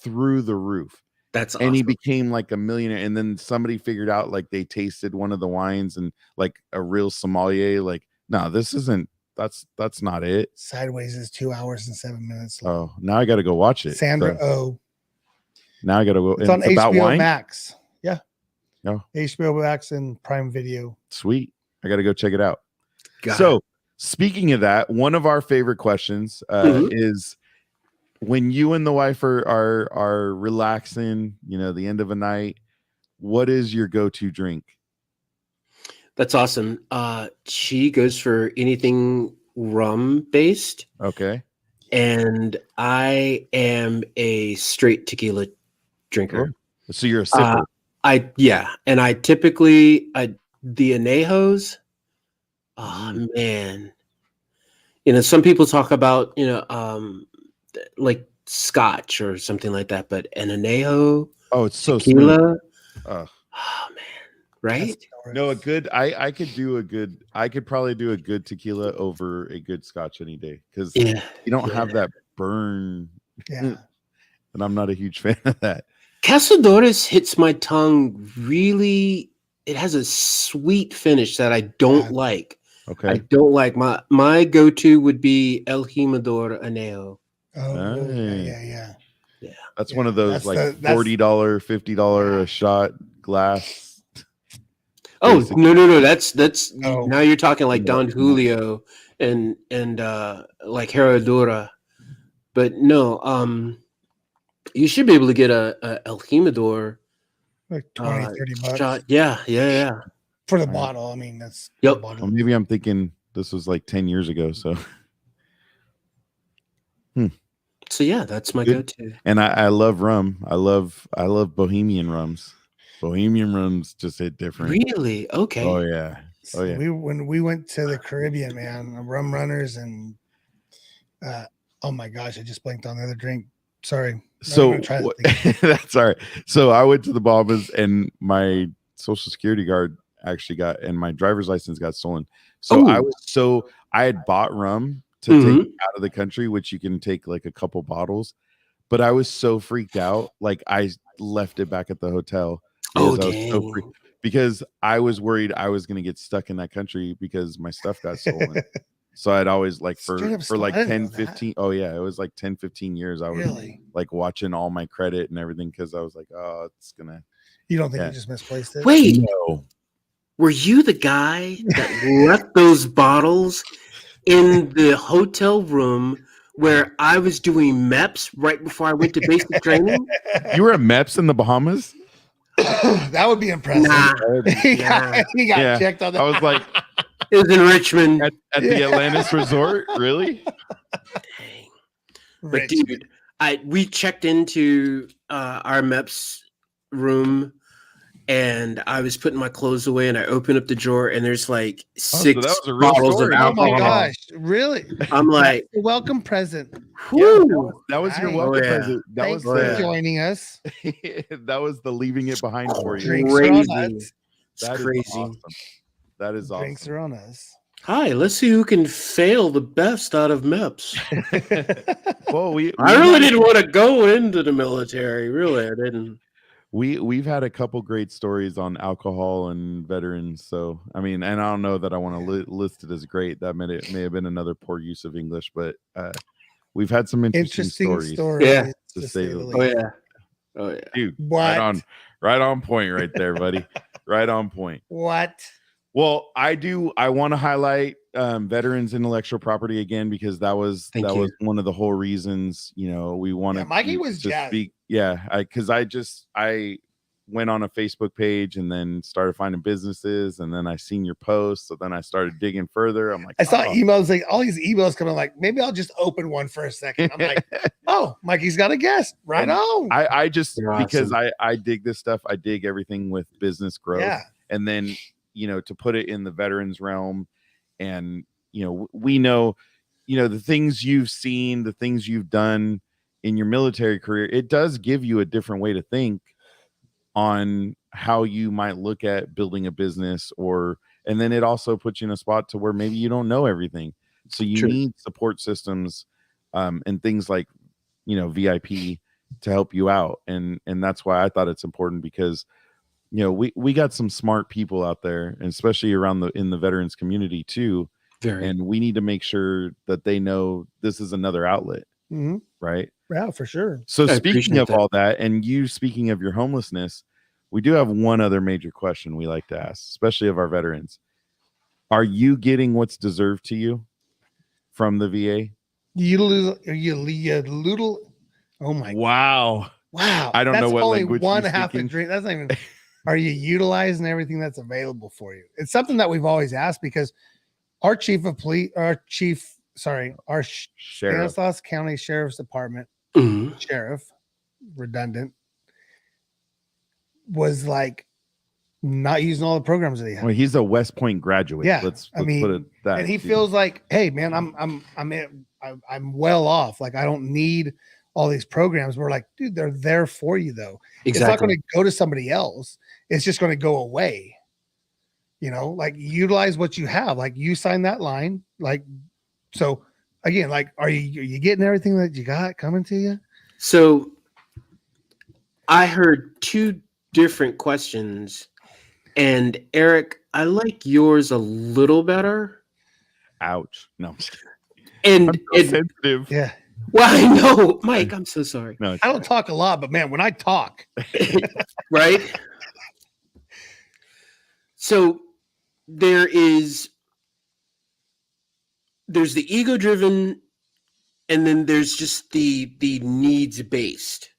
[SPEAKER 1] through the roof.
[SPEAKER 4] That's awesome.
[SPEAKER 1] And he became like a millionaire. And then somebody figured out like they tasted one of the wines and like a real sommelier, like, no, this isn't, that's not it.
[SPEAKER 2] Sideways is 2 hours and 7 minutes long.
[SPEAKER 1] Oh, now I got to go watch it.
[SPEAKER 2] Sandra
[SPEAKER 1] So,
[SPEAKER 2] Oh.
[SPEAKER 1] now I got to go.
[SPEAKER 2] It's
[SPEAKER 1] and
[SPEAKER 2] on
[SPEAKER 1] about
[SPEAKER 2] HBO
[SPEAKER 1] wine?
[SPEAKER 2] Max. Yeah.
[SPEAKER 1] Oh.
[SPEAKER 2] HBO Max and Prime Video.
[SPEAKER 1] Sweet. I got to go check it out.
[SPEAKER 4] Got
[SPEAKER 1] So
[SPEAKER 4] it.
[SPEAKER 1] speaking of that, one of our favorite questions
[SPEAKER 4] Mhm.
[SPEAKER 1] is when you and the wife are relaxing, the end of a night, what is your go-to drink?
[SPEAKER 4] That's awesome. She goes for anything rum based,
[SPEAKER 1] Okay.
[SPEAKER 4] and I am a straight tequila drinker.
[SPEAKER 1] So you're a sipper.
[SPEAKER 4] And I typically the anejos. Oh man, some people talk about like scotch or something like that, but an anejo,
[SPEAKER 1] Oh, it's so
[SPEAKER 4] tequila.
[SPEAKER 1] smooth.
[SPEAKER 4] Oh man, right?
[SPEAKER 1] No, I could probably do a good tequila over a good scotch any day, because you don't have that burn.
[SPEAKER 2] Yeah.
[SPEAKER 1] And I'm not a huge fan of that.
[SPEAKER 4] Cazadores hits my tongue really. It has a sweet finish that I don't like.
[SPEAKER 1] Okay.
[SPEAKER 4] I don't like. My go-to would be El Jimador Anejo.
[SPEAKER 2] Oh, yeah.
[SPEAKER 1] That's one of those $40, $50 a shot glass.
[SPEAKER 4] Oh, no. That's
[SPEAKER 2] Oh.
[SPEAKER 4] Now you're talking like Don Julio and like Herradura. But no, you should be able to get a El Jimador
[SPEAKER 2] like 20-30 bucks.
[SPEAKER 4] shot. Yeah.
[SPEAKER 2] For the bottle. I mean, that's
[SPEAKER 4] Yep.
[SPEAKER 1] Well, maybe I'm thinking this was like 10 years ago. So
[SPEAKER 4] So yeah, that's my go-to.
[SPEAKER 1] And I love rum. I love Bohemian rums. Bohemian rums just hit different.
[SPEAKER 4] Really? Okay.
[SPEAKER 1] Oh yeah.
[SPEAKER 2] When we went to the Caribbean, man, rum runners and oh my gosh, I just blanked on the other drink. Sorry.
[SPEAKER 1] So that's all right. So I went to the Bahamas, and my Social Security card actually and my driver's license got stolen. So I had bought rum to take out of the country, which you can take like a couple bottles, but I was so freaked out, like I left it back at the hotel. Because I was worried I was going to get stuck in that country because my stuff got stolen. So I'd always like for like 10, 15. Oh yeah. It was like 10, 15 years. I was like watching all my credit and everything, because I was like, oh, it's gonna.
[SPEAKER 2] You don't think you just misplaced it?
[SPEAKER 4] Wait,
[SPEAKER 1] no.
[SPEAKER 4] Were you the guy that left those bottles in the hotel room where I was doing MEPS right before I went to basic training?
[SPEAKER 1] You were at MEPS in the Bahamas?
[SPEAKER 2] That would be impressive.
[SPEAKER 4] Nah.
[SPEAKER 2] He got checked on that.
[SPEAKER 1] I was like,
[SPEAKER 4] it was in Richmond
[SPEAKER 1] at the Atlantis Resort. Really?
[SPEAKER 4] Dang. But dude, we checked into our MEPS room, and I was putting my clothes away, and I opened up the drawer, and there's like 6 bottles of alcohol.
[SPEAKER 2] Oh my gosh, really?
[SPEAKER 4] I'm like,
[SPEAKER 2] a welcome present.
[SPEAKER 1] Yeah, that was your welcome present. That
[SPEAKER 2] Thanks
[SPEAKER 1] was
[SPEAKER 2] for joining us.
[SPEAKER 1] That was the leaving it behind for you.
[SPEAKER 4] Crazy.
[SPEAKER 1] That's
[SPEAKER 4] crazy.
[SPEAKER 1] Awesome. That is awesome.
[SPEAKER 2] Drinks are on us.
[SPEAKER 4] Hi, let's see who can fail the best out of MEPS.
[SPEAKER 1] Well,
[SPEAKER 4] I really didn't want to go into the military. Really, I didn't.
[SPEAKER 1] We've had a couple great stories on alcohol and veterans. So I mean, and I don't know that I want to list it as great. That may have been another poor use of English, but we've had some interesting stories.
[SPEAKER 4] Yeah,
[SPEAKER 1] to say the least.
[SPEAKER 4] Oh yeah,
[SPEAKER 1] dude.
[SPEAKER 2] What?
[SPEAKER 1] Right on point, right there, buddy. Right on point.
[SPEAKER 2] What?
[SPEAKER 1] Well, I want to highlight veterans intellectual property again, because that was one of the whole reasons, we wanted
[SPEAKER 2] Mikey was
[SPEAKER 1] to speak. Yeah, because I went on a Facebook page and then started finding businesses, and then I seen your post, so then I started digging further. I'm like,
[SPEAKER 2] I saw emails, like all these emails coming, like maybe I'll just open one for a second. I'm like, oh, Mikey's got a guest. Right on.
[SPEAKER 1] I just
[SPEAKER 4] You're
[SPEAKER 1] because
[SPEAKER 4] awesome.
[SPEAKER 1] I dig this stuff. I dig everything with business growth.
[SPEAKER 2] Yeah.
[SPEAKER 1] And then to put it in the veterans realm, and we know the things you've seen, the things you've done in your military career, it does give you a different way to think on how you might look at building a business, and then it also puts you in a spot to where maybe you don't know everything, so you need support systems and things like VIP to help you out, and that's why I thought it's important, because we got some smart people out there, and especially in the veterans community too. And we need to make sure that they know this is another outlet.
[SPEAKER 2] Mm-hmm.
[SPEAKER 1] Right.
[SPEAKER 2] Yeah, for sure.
[SPEAKER 1] So speaking of all that, and you speaking of your homelessness, we do have one other major question we like to ask, especially of our veterans. Are you getting what's deserved to you from the VA?
[SPEAKER 2] Oh my
[SPEAKER 1] Wow.
[SPEAKER 2] wow.
[SPEAKER 1] I don't know
[SPEAKER 2] That's
[SPEAKER 1] what
[SPEAKER 2] only
[SPEAKER 1] language
[SPEAKER 2] one
[SPEAKER 1] he's
[SPEAKER 2] half a
[SPEAKER 1] speaking.
[SPEAKER 2] drink. That's not even are you utilizing everything that's available for you? It's something that we've always asked because our chief of police, our
[SPEAKER 1] Sheriff.
[SPEAKER 2] Stanislaus County Sheriff's Department
[SPEAKER 4] Mhm.
[SPEAKER 2] sheriff, redundant, was like not using all the programs that he had.
[SPEAKER 1] Well, he's a West Point graduate.
[SPEAKER 2] Yeah,
[SPEAKER 1] Let's
[SPEAKER 2] I
[SPEAKER 1] put
[SPEAKER 2] mean,
[SPEAKER 1] it that.
[SPEAKER 2] and he
[SPEAKER 1] dude.
[SPEAKER 2] feels like, hey man, I'm well off. Like I don't need all these programs. We're like, dude, they're there for you though. It's not going
[SPEAKER 4] Exactly.
[SPEAKER 2] to go to somebody else. It's just going to go away. You know, like utilize what you have. Like you sign that line. Like so. Again, like, are you getting everything that you got coming to you?
[SPEAKER 4] So I heard two different questions, and Eric, I like yours a little better.
[SPEAKER 1] Ouch. No, I'm just kidding.
[SPEAKER 4] And,
[SPEAKER 1] I'm so
[SPEAKER 4] and
[SPEAKER 1] sensitive.
[SPEAKER 2] Yeah.
[SPEAKER 4] well, I know, Mike, I'm so sorry.
[SPEAKER 1] No,
[SPEAKER 2] I don't talk a lot, but man, when I talk,
[SPEAKER 4] Right? So there's the ego driven, and then there's just the needs based.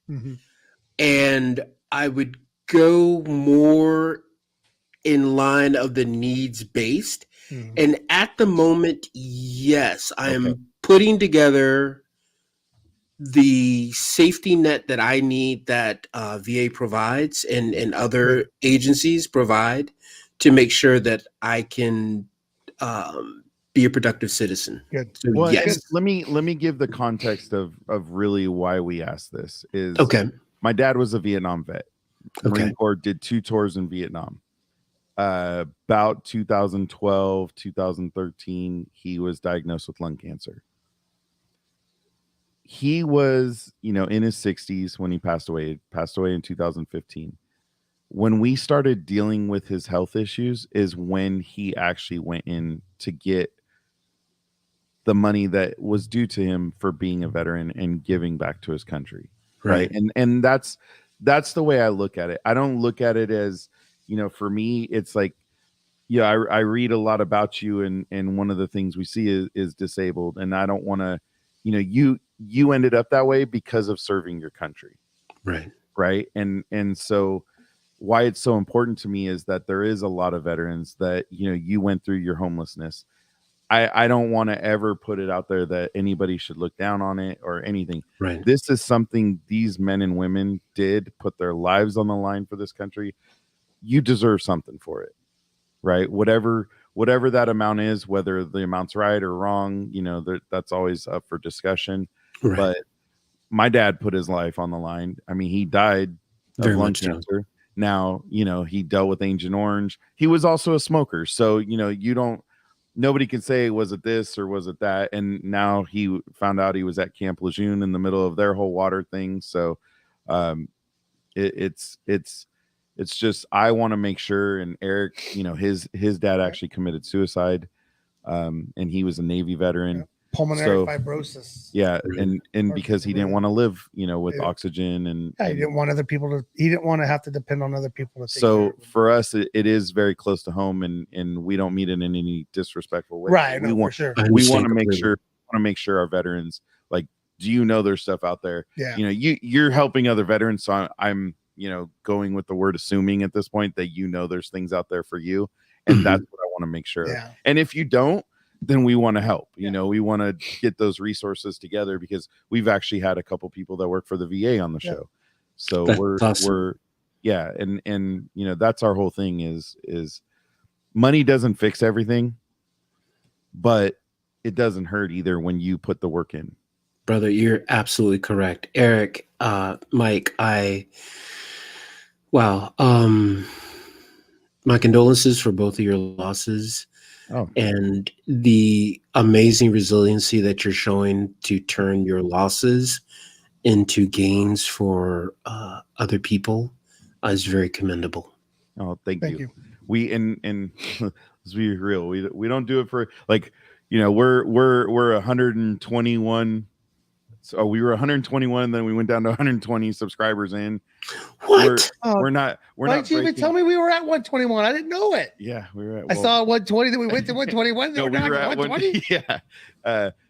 [SPEAKER 4] And I would go more in line of the needs based. And at the moment, yes, I am putting together the safety net that I need that VA provides and other agencies provide to make sure that I can be a productive citizen.
[SPEAKER 2] Good.
[SPEAKER 4] So,
[SPEAKER 1] well,
[SPEAKER 4] yes.
[SPEAKER 1] let me give the context of really why we asked this. Is
[SPEAKER 4] Okay.
[SPEAKER 1] my dad was a Vietnam vet.
[SPEAKER 4] Okay.
[SPEAKER 1] Marine Corps, did 2 tours in Vietnam. About 2012, 2013, he was diagnosed with lung cancer. He was, in his 60s when he passed away. Passed away in 2015. When we started dealing with his health issues is when he actually went in to get the money that was due to him for being a veteran and giving back to his country. Right. And that's the way I look at it. I don't look at it as, for me, it's like, I read a lot about you, and one of the things we see is disabled. And I don't want to, you ended up that way because of serving your country.
[SPEAKER 4] Right.
[SPEAKER 1] Right. And so why it's so important to me is that there is a lot of veterans that, you went through your homelessness. I don't want to ever put it out there that anybody should look down on it or anything.
[SPEAKER 4] Right.
[SPEAKER 1] This is something these men and women did put their lives on the line for this country. You deserve something for it, right? Whatever that amount is, whether the amount's right or wrong, that's always up for discussion.
[SPEAKER 4] Right.
[SPEAKER 1] But my dad put his life on the line. I mean, he died of
[SPEAKER 4] Very
[SPEAKER 1] lung
[SPEAKER 4] much so.
[SPEAKER 1] cancer. Now, he dealt with Agent Orange. He was also a smoker. So, nobody can say, was it this or was it that? And now he found out he was at Camp Lejeune in the middle of their whole water thing. So it's just, I want to make sure. And Eric, his dad actually committed suicide. And he was a Navy veteran.
[SPEAKER 2] Yeah. Pulmonary fibrosis.
[SPEAKER 1] Yeah.
[SPEAKER 4] Right.
[SPEAKER 1] And because he didn't want to live, with oxygen and
[SPEAKER 2] he didn't want he didn't want to have to depend on other people. To take care
[SPEAKER 1] so
[SPEAKER 2] of him.
[SPEAKER 1] for us, it is very close to home, and we don't mean it in any disrespectful way.
[SPEAKER 2] Right.
[SPEAKER 1] We
[SPEAKER 2] No,
[SPEAKER 1] want,
[SPEAKER 2] for sure.
[SPEAKER 1] we want to
[SPEAKER 4] completely.
[SPEAKER 1] make sure our veterans, like, do there's stuff out there?
[SPEAKER 2] Yeah.
[SPEAKER 1] You're helping other veterans. So I'm going with the word assuming at this point that, there's things out there for you. And that's what I want to make sure.
[SPEAKER 2] Yeah.
[SPEAKER 1] And if you don't, then we want to help.
[SPEAKER 2] Yeah.
[SPEAKER 1] We want to get those resources together because we've actually had a couple people that work for the VA on the show. So
[SPEAKER 4] That's awesome.
[SPEAKER 1] yeah. And that's our whole thing is money doesn't fix everything, but it doesn't hurt either when you put the work in.
[SPEAKER 4] Brother, you're absolutely correct. Eric, Mike, wow. My condolences for both of your losses.
[SPEAKER 1] Oh.
[SPEAKER 4] And the amazing resiliency that you're showing to turn your losses into gains for other people is very commendable.
[SPEAKER 1] Oh, thank you.
[SPEAKER 2] you.
[SPEAKER 1] We and let's be real. We don't do it for like, we're 121. So we were 121, then we went down to 120 subscribers in.
[SPEAKER 4] What?
[SPEAKER 1] We're not.
[SPEAKER 2] Why didn't you even tell me we were at 121? I didn't know it.
[SPEAKER 1] Yeah, we were at.
[SPEAKER 2] I saw 120, then we went to 121.
[SPEAKER 1] No, we were at 120. Yeah.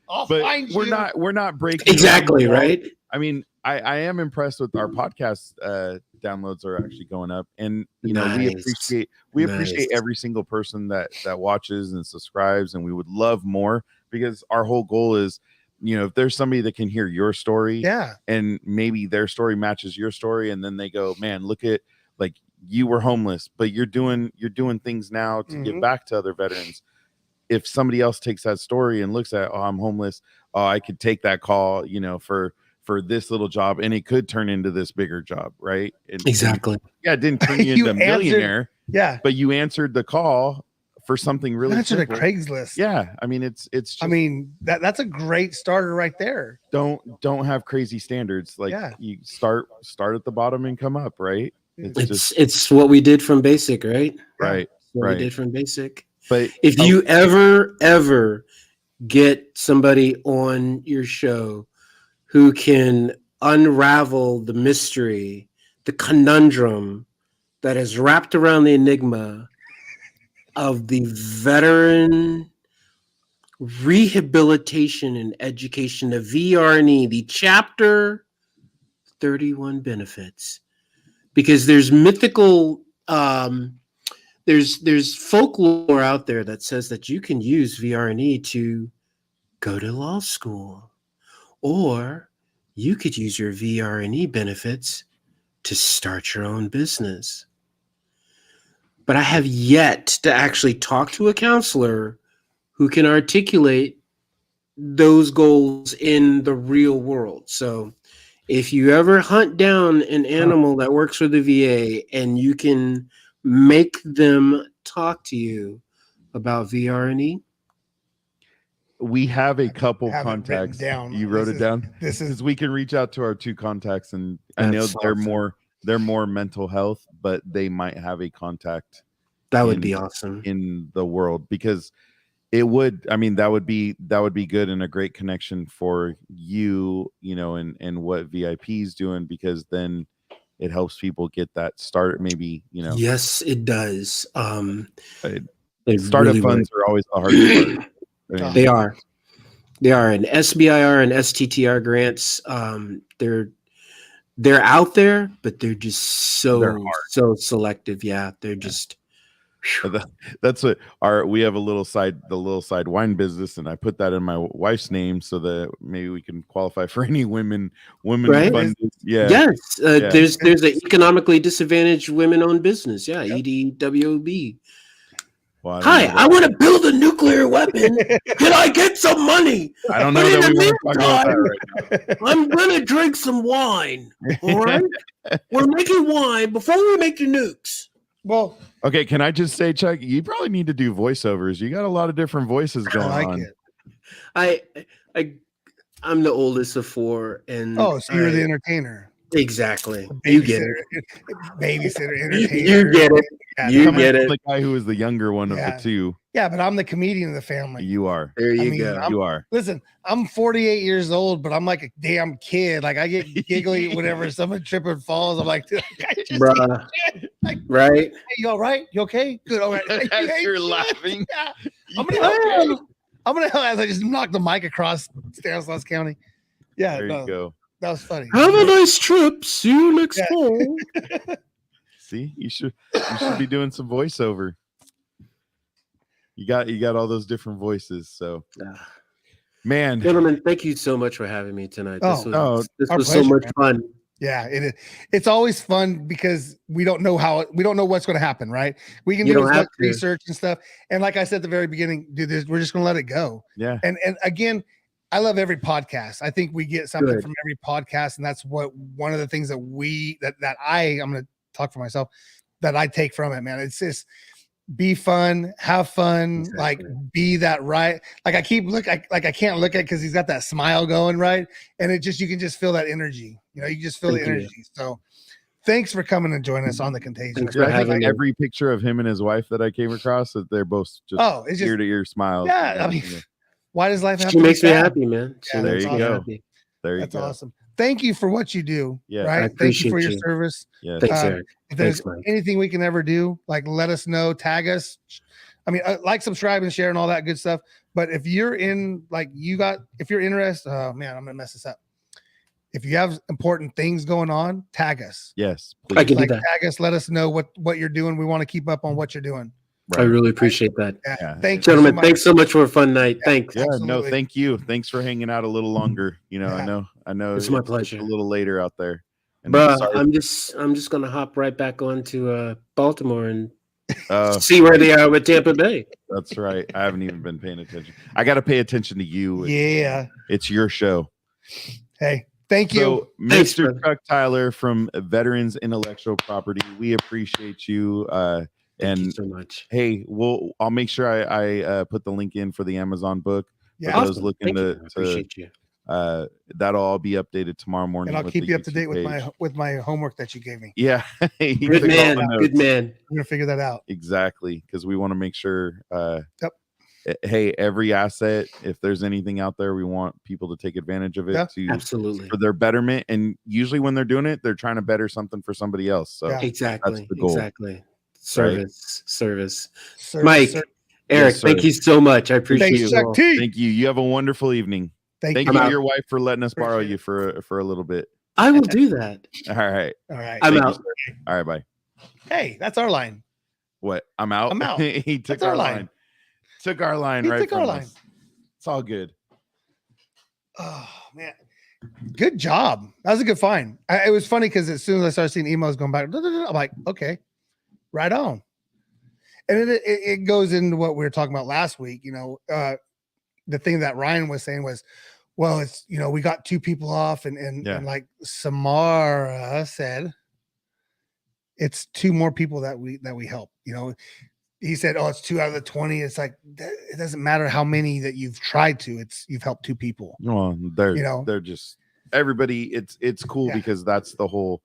[SPEAKER 2] I'll
[SPEAKER 1] But
[SPEAKER 2] find
[SPEAKER 1] we're
[SPEAKER 2] you.
[SPEAKER 1] not breaking.
[SPEAKER 4] Exactly, right?
[SPEAKER 1] I mean, I am impressed with our podcast downloads are actually going up, and you know we appreciate every single person that watches and subscribes, and we would love more, because our whole goal is, you know, if there's somebody that can hear your story, and maybe their story matches your story, and then they go, man, look at, like, you were homeless, but you're doing things now to give back to other veterans. If somebody else takes that story and looks at, oh, I'm homeless, oh, I could take that call, you know, for this little job, and it could turn into this bigger job, right?
[SPEAKER 4] Exactly.
[SPEAKER 1] It didn't turn you into a millionaire, but you answered the call for something really
[SPEAKER 2] answered
[SPEAKER 1] simple.
[SPEAKER 2] a Craigslist.
[SPEAKER 1] Yeah, I mean, it's just,
[SPEAKER 2] I mean, that's a great starter right there.
[SPEAKER 1] Don't have crazy standards. Like, you start at the bottom and come up, right?
[SPEAKER 4] It's what we did from basic, right?
[SPEAKER 1] Right.
[SPEAKER 4] What we did from basic.
[SPEAKER 1] But
[SPEAKER 4] if you ever get somebody on your show who can unravel the mystery, the conundrum that is wrapped around the enigma of the veteran rehabilitation and education, the VR&E, the Chapter 31 benefits, because there's mythical, there's folklore out there that says that you can use VR&E to go to law school, or you could use your VR&E benefits to start your own business. But I have yet to actually talk to a counselor who can articulate those goals in the real world. So if you ever hunt down an animal that works for the VA and you can make them talk to you about VR&E,
[SPEAKER 1] we have a couple contacts.
[SPEAKER 2] Down.
[SPEAKER 1] You wrote it down? This is, we can reach out to our 2 contacts, and I know they're more mental health, but they might have a contact.
[SPEAKER 4] That would be awesome
[SPEAKER 1] in the world, because it would, I mean, that would be good and a great connection for you, you know, and what VIP is doing, because then it helps people get that start, maybe, you know.
[SPEAKER 4] Yes, it does.
[SPEAKER 1] Startup funds are always the hardest part. Right?
[SPEAKER 4] They are, and SBIR and STTR grants, they're out there, but they're just so selective. Yeah, they're just.
[SPEAKER 1] That's what we have the little side wine business, and I put that in my wife's name so that maybe we can qualify for any women
[SPEAKER 4] right?
[SPEAKER 1] funded.
[SPEAKER 4] There's an economically disadvantaged women-owned business. EDWB.
[SPEAKER 1] Well,
[SPEAKER 4] Hi, I want to build a nuclear weapon. Can I get some money?
[SPEAKER 1] I don't know that we want to talk about that right now.
[SPEAKER 4] I'm gonna drink some wine. All right, we're making wine before we make the nukes.
[SPEAKER 2] Well,
[SPEAKER 1] okay, can I just say, Chuck, you probably need to do voiceovers. You got a lot of different voices going on.
[SPEAKER 4] I'm the oldest of 4, and
[SPEAKER 2] so you're the entertainer.
[SPEAKER 4] Exactly. You get it.
[SPEAKER 2] Babysitter, entertainer.
[SPEAKER 4] You get it. You get it.
[SPEAKER 1] The guy who is the younger one of the 2.
[SPEAKER 2] Yeah, but I'm the comedian of the family.
[SPEAKER 1] You are.
[SPEAKER 4] There you go.
[SPEAKER 1] You are.
[SPEAKER 2] Listen, I'm 48 years old, but I'm like a damn kid. Like, I get giggly whenever someone trips and falls. I'm like,
[SPEAKER 4] bruh. Like, right?
[SPEAKER 2] Hey, you all right? You okay? Good. All right.
[SPEAKER 1] You're laughing.
[SPEAKER 2] Yeah. I'm gonna help as I just knock the mic across Stanislaus County. Yeah.
[SPEAKER 1] There you go.
[SPEAKER 2] That was funny.
[SPEAKER 4] Have a nice trip. See you next fall.
[SPEAKER 1] See, you should be doing some voiceover. You got all those different voices. So, man,
[SPEAKER 4] gentlemen, thank you so much for having me tonight. This was
[SPEAKER 2] pleasure,
[SPEAKER 4] so much fun.
[SPEAKER 2] Yeah, it's always fun because we don't know what's going to happen, right? We can do as much research and stuff. And like I said at the very beginning, dude, we're just going to let it go.
[SPEAKER 1] Yeah.
[SPEAKER 2] And again, I love every podcast. I think we get something from every podcast, and that's one of the things that I'm going to talk for myself, that I take from it, man. It's just be fun, have fun, like be that right. Like I can't look at it because he's got that smile going, right? And you can just feel that energy. You know, you just feel the energy. So thanks for coming and joining us on The Contagion.
[SPEAKER 1] I think every picture of him and his wife that I came across, that they're both just ear to ear smiles.
[SPEAKER 2] Yeah, I mean, why does life have
[SPEAKER 4] She makes me happy, man.
[SPEAKER 1] There you go.
[SPEAKER 2] That's awesome. Thank you for what you do.
[SPEAKER 1] Yeah,
[SPEAKER 2] right. Thank you for your service.
[SPEAKER 1] Yeah.
[SPEAKER 4] Thanks, Eric.
[SPEAKER 2] If there's anything we can ever do, like, let us know, tag us. I mean, like, subscribe and share and all that good stuff. But if you're interested, oh man, I'm gonna mess this up. if you have important things going on, tag us.
[SPEAKER 1] Yes,
[SPEAKER 4] I
[SPEAKER 1] please.
[SPEAKER 4] can do
[SPEAKER 2] Like
[SPEAKER 4] that.
[SPEAKER 2] tag us, let us know what you're doing. We want to keep up on what you're doing.
[SPEAKER 4] I really appreciate that.
[SPEAKER 2] Yeah.
[SPEAKER 1] Yeah.
[SPEAKER 2] Thank you so
[SPEAKER 4] Gentlemen,
[SPEAKER 2] much.
[SPEAKER 4] thanks so much for a fun night. Thanks.
[SPEAKER 1] Yeah, no,
[SPEAKER 2] Absolutely.
[SPEAKER 1] thank you. Thanks for hanging out a little longer. You know,
[SPEAKER 2] Yeah.
[SPEAKER 1] I know
[SPEAKER 4] It's my
[SPEAKER 1] it's
[SPEAKER 4] pleasure.
[SPEAKER 1] a little later out there. And
[SPEAKER 4] Bruh,
[SPEAKER 1] sorry,
[SPEAKER 4] I'm just gonna hop right back on to Baltimore and
[SPEAKER 1] oh,
[SPEAKER 4] see where they are with Tampa Bay.
[SPEAKER 1] that's right. I haven't even been paying attention. I got to pay attention to you.
[SPEAKER 2] Yeah.
[SPEAKER 1] It's your show.
[SPEAKER 2] Hey, thank you.
[SPEAKER 1] So,
[SPEAKER 4] Thanks,
[SPEAKER 1] Mr.
[SPEAKER 4] brother.
[SPEAKER 1] Chuck Tyler from Veterans Intellectual Property, we appreciate you.
[SPEAKER 4] Thank you
[SPEAKER 1] And
[SPEAKER 4] so much.
[SPEAKER 1] hey, I'll make sure I put the link in for the Amazon book
[SPEAKER 2] Yeah.
[SPEAKER 1] for those
[SPEAKER 4] Awesome.
[SPEAKER 1] looking
[SPEAKER 4] Thank you. I
[SPEAKER 1] to
[SPEAKER 4] appreciate you.
[SPEAKER 1] that'll all be updated tomorrow morning.
[SPEAKER 2] And I'll
[SPEAKER 1] with
[SPEAKER 2] keep
[SPEAKER 1] the
[SPEAKER 2] you up to
[SPEAKER 1] YouTube
[SPEAKER 2] date
[SPEAKER 1] page.
[SPEAKER 2] with my homework that you gave me.
[SPEAKER 1] Yeah, he
[SPEAKER 4] Good
[SPEAKER 1] took all
[SPEAKER 4] man.
[SPEAKER 1] the
[SPEAKER 4] Good
[SPEAKER 1] notes.
[SPEAKER 4] man.
[SPEAKER 2] I'm gonna figure that out.
[SPEAKER 1] Exactly, because we want to make sure.
[SPEAKER 2] Yep.
[SPEAKER 1] Hey, every asset, if there's anything out there, we want people to take advantage of it
[SPEAKER 2] Yeah.
[SPEAKER 4] Absolutely.
[SPEAKER 1] for their betterment. And usually, when they're doing it, they're trying to better something for somebody else. So
[SPEAKER 2] Yeah.
[SPEAKER 4] Exactly.
[SPEAKER 1] the goal.
[SPEAKER 4] Exactly. Service.
[SPEAKER 2] Service,
[SPEAKER 4] Mike,
[SPEAKER 2] service.
[SPEAKER 4] Eric,
[SPEAKER 1] Yes,
[SPEAKER 4] thank
[SPEAKER 1] sir.
[SPEAKER 4] you so much. I appreciate
[SPEAKER 2] Thanks,
[SPEAKER 4] you
[SPEAKER 2] Chuck
[SPEAKER 4] all.
[SPEAKER 2] T.
[SPEAKER 1] Thank you. You have a wonderful evening.
[SPEAKER 2] Thank
[SPEAKER 1] Thank
[SPEAKER 2] you.
[SPEAKER 1] you
[SPEAKER 4] I'm
[SPEAKER 1] to
[SPEAKER 4] out.
[SPEAKER 1] your wife for letting us borrow
[SPEAKER 2] Appreciate
[SPEAKER 1] you
[SPEAKER 2] it.
[SPEAKER 1] for a little bit.
[SPEAKER 4] I will do that.
[SPEAKER 1] All right.
[SPEAKER 2] All right.
[SPEAKER 4] I'm
[SPEAKER 1] Thank you,
[SPEAKER 4] out.
[SPEAKER 1] sir. All right. Bye.
[SPEAKER 2] Hey, that's our line.
[SPEAKER 1] What? I'm out.
[SPEAKER 2] I'm out.
[SPEAKER 1] He took
[SPEAKER 2] That's our
[SPEAKER 1] our
[SPEAKER 2] line.
[SPEAKER 1] line. Took our line
[SPEAKER 2] He
[SPEAKER 1] right
[SPEAKER 2] took our
[SPEAKER 1] from
[SPEAKER 2] line.
[SPEAKER 1] us. It's all good.
[SPEAKER 2] Oh man, good job. That was a good find. It was funny because as soon as I started seeing emails going back, I'm like, okay, right on. And it goes into what we were talking about last week. You know, the thing that Ryan was saying was, well, it's, you know, we got 2 people off, and like Samara said, it's 2 more people that we help. You know, he said, oh, it's 2 out of the 20. It's like, it doesn't matter how many that you've tried to, you've helped 2 people.
[SPEAKER 1] Well, they're just everybody. It's cool
[SPEAKER 2] Yeah.
[SPEAKER 1] because that's the whole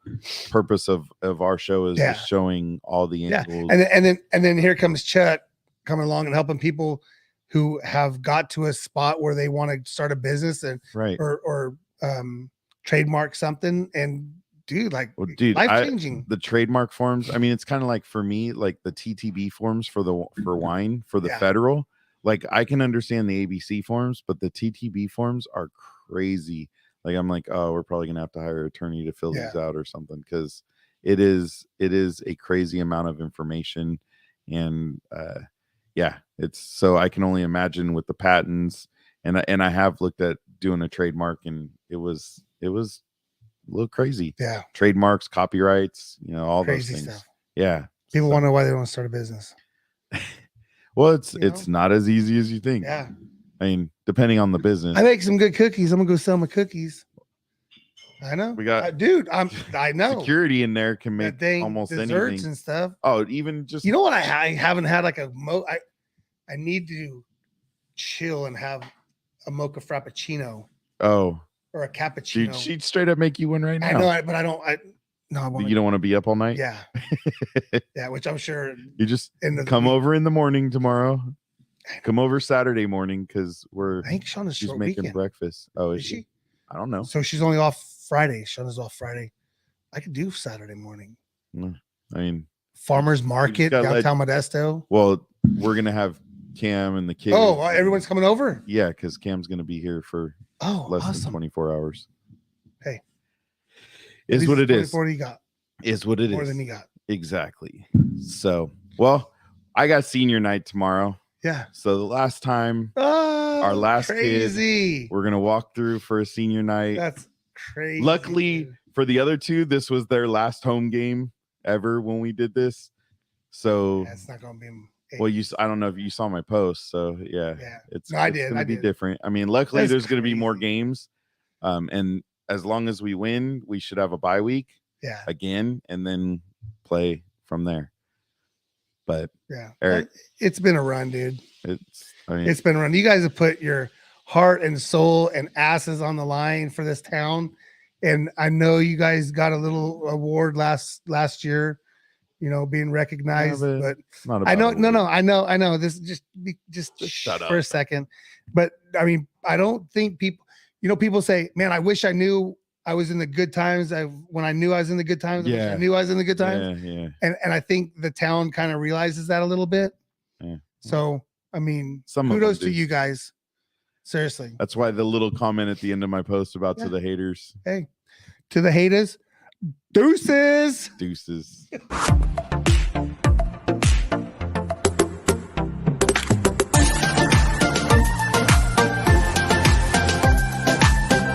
[SPEAKER 1] purpose of our show is
[SPEAKER 2] Yeah.
[SPEAKER 1] just showing all the angles.
[SPEAKER 2] And then here comes Chuck coming along and helping people who have got to a spot where they want to start a business and
[SPEAKER 1] right.
[SPEAKER 2] or trademark something. And dude, like,
[SPEAKER 1] Well, dude,
[SPEAKER 2] life changing.
[SPEAKER 1] the trademark forms. I mean, it's kind of like for me, like the TTB forms for wine for the
[SPEAKER 2] Yeah.
[SPEAKER 1] federal. Like I can understand the ABC forms, but the TTB forms are crazy. Like I'm like, oh, we're probably gonna have to hire an attorney to fill these out or something because it is a crazy amount of information, and yeah, it's so I can only imagine with the patents, and I have looked at doing a trademark, and it was a little crazy.
[SPEAKER 2] Yeah,
[SPEAKER 1] trademarks, copyrights, you know, all
[SPEAKER 2] crazy
[SPEAKER 1] those things.
[SPEAKER 2] stuff.
[SPEAKER 1] Yeah,
[SPEAKER 2] People want to know why they want to start a business.
[SPEAKER 1] well, it's
[SPEAKER 2] You
[SPEAKER 1] it's not as easy as you think.
[SPEAKER 2] Yeah,
[SPEAKER 1] I mean, depending on the business.
[SPEAKER 2] I make some good cookies. I'm gonna go sell my cookies. I know.
[SPEAKER 1] We got
[SPEAKER 2] dude. I know.
[SPEAKER 1] security in there can
[SPEAKER 2] That
[SPEAKER 1] make
[SPEAKER 2] thing,
[SPEAKER 1] almost
[SPEAKER 2] desserts
[SPEAKER 1] anything.
[SPEAKER 2] and stuff.
[SPEAKER 1] Oh, even just
[SPEAKER 2] You know what? I haven't had like I need to chill and have a mocha frappuccino
[SPEAKER 1] oh,
[SPEAKER 2] or a cappuccino.
[SPEAKER 1] dude, she'd straight up make you one right now.
[SPEAKER 2] I know, but I don't. I want.
[SPEAKER 1] You don't want to be up all night.
[SPEAKER 2] Yeah, yeah. Which I'm sure.
[SPEAKER 1] You just
[SPEAKER 2] In the
[SPEAKER 1] come
[SPEAKER 2] week-
[SPEAKER 1] over in the morning tomorrow. Come over Saturday morning because
[SPEAKER 2] I think Shauna's
[SPEAKER 1] she's
[SPEAKER 2] short
[SPEAKER 1] making
[SPEAKER 2] weekend.
[SPEAKER 1] breakfast. Oh,
[SPEAKER 2] Is she?
[SPEAKER 1] I don't know.
[SPEAKER 2] So she's only off Friday. Shauna's off Friday. I could do Saturday morning.
[SPEAKER 1] I mean,
[SPEAKER 2] Farmers market
[SPEAKER 1] gotta let-
[SPEAKER 2] downtown Modesto.
[SPEAKER 1] well, we're gonna have Cam and the kids.
[SPEAKER 2] Oh, everyone's coming over.
[SPEAKER 1] yeah, because Cam's gonna be here for
[SPEAKER 2] Oh,
[SPEAKER 1] less than
[SPEAKER 2] awesome.
[SPEAKER 1] 24 hours.
[SPEAKER 2] Hey,
[SPEAKER 1] is what it is.
[SPEAKER 2] What do you got?
[SPEAKER 1] Is what it
[SPEAKER 2] More
[SPEAKER 1] is.
[SPEAKER 2] than you got.
[SPEAKER 1] Exactly. So, well, I got senior night tomorrow.
[SPEAKER 2] Yeah.
[SPEAKER 1] So the last time
[SPEAKER 2] Oh,
[SPEAKER 1] our last
[SPEAKER 2] crazy.
[SPEAKER 1] kid, we're gonna walk through for a senior night.
[SPEAKER 2] That's crazy.
[SPEAKER 1] Luckily
[SPEAKER 2] dude.
[SPEAKER 1] for the other 2, this was their last home game ever when we did this. So,
[SPEAKER 2] That's not gonna be.
[SPEAKER 1] well, I don't know if you saw my post. So yeah,
[SPEAKER 2] Yeah.
[SPEAKER 1] it's
[SPEAKER 2] No, I
[SPEAKER 1] it's
[SPEAKER 2] did,
[SPEAKER 1] gonna
[SPEAKER 2] I
[SPEAKER 1] be
[SPEAKER 2] did.
[SPEAKER 1] different. I mean, luckily
[SPEAKER 2] That's
[SPEAKER 1] there's gonna be more
[SPEAKER 2] crazy.
[SPEAKER 1] games, and as long as we win, we should have a bye week
[SPEAKER 2] Yeah.
[SPEAKER 1] again, and then play from there. But
[SPEAKER 2] Yeah.
[SPEAKER 1] Eric,
[SPEAKER 2] It's been a run, dude.
[SPEAKER 1] I mean,
[SPEAKER 2] It's been a run. You guys have put your heart and soul and asses on the line for this town. And I know you guys got a little award last year, you know, being recognized,
[SPEAKER 1] but
[SPEAKER 2] but
[SPEAKER 1] it's not
[SPEAKER 2] I know,
[SPEAKER 1] about
[SPEAKER 2] no,
[SPEAKER 1] awards.
[SPEAKER 2] I know this just
[SPEAKER 1] shut
[SPEAKER 2] for
[SPEAKER 1] up.
[SPEAKER 2] a second. But I mean, I don't think people, you know, people say, man, I wish I knew I was in the good times. When I knew I was in the good times, I wish I
[SPEAKER 1] Yeah.
[SPEAKER 2] knew I was in the good times.
[SPEAKER 1] Yeah.
[SPEAKER 2] And I think the town kind of realizes that a little bit.
[SPEAKER 1] Yeah.
[SPEAKER 2] So, I mean,
[SPEAKER 1] Some of
[SPEAKER 2] kudos
[SPEAKER 1] them
[SPEAKER 2] to
[SPEAKER 1] do.
[SPEAKER 2] you guys. Seriously.
[SPEAKER 1] That's why the little comment at the end of my post about
[SPEAKER 2] Yeah.
[SPEAKER 1] to the haters.
[SPEAKER 2] Hey, to the haters, deuces.
[SPEAKER 1] Deuces.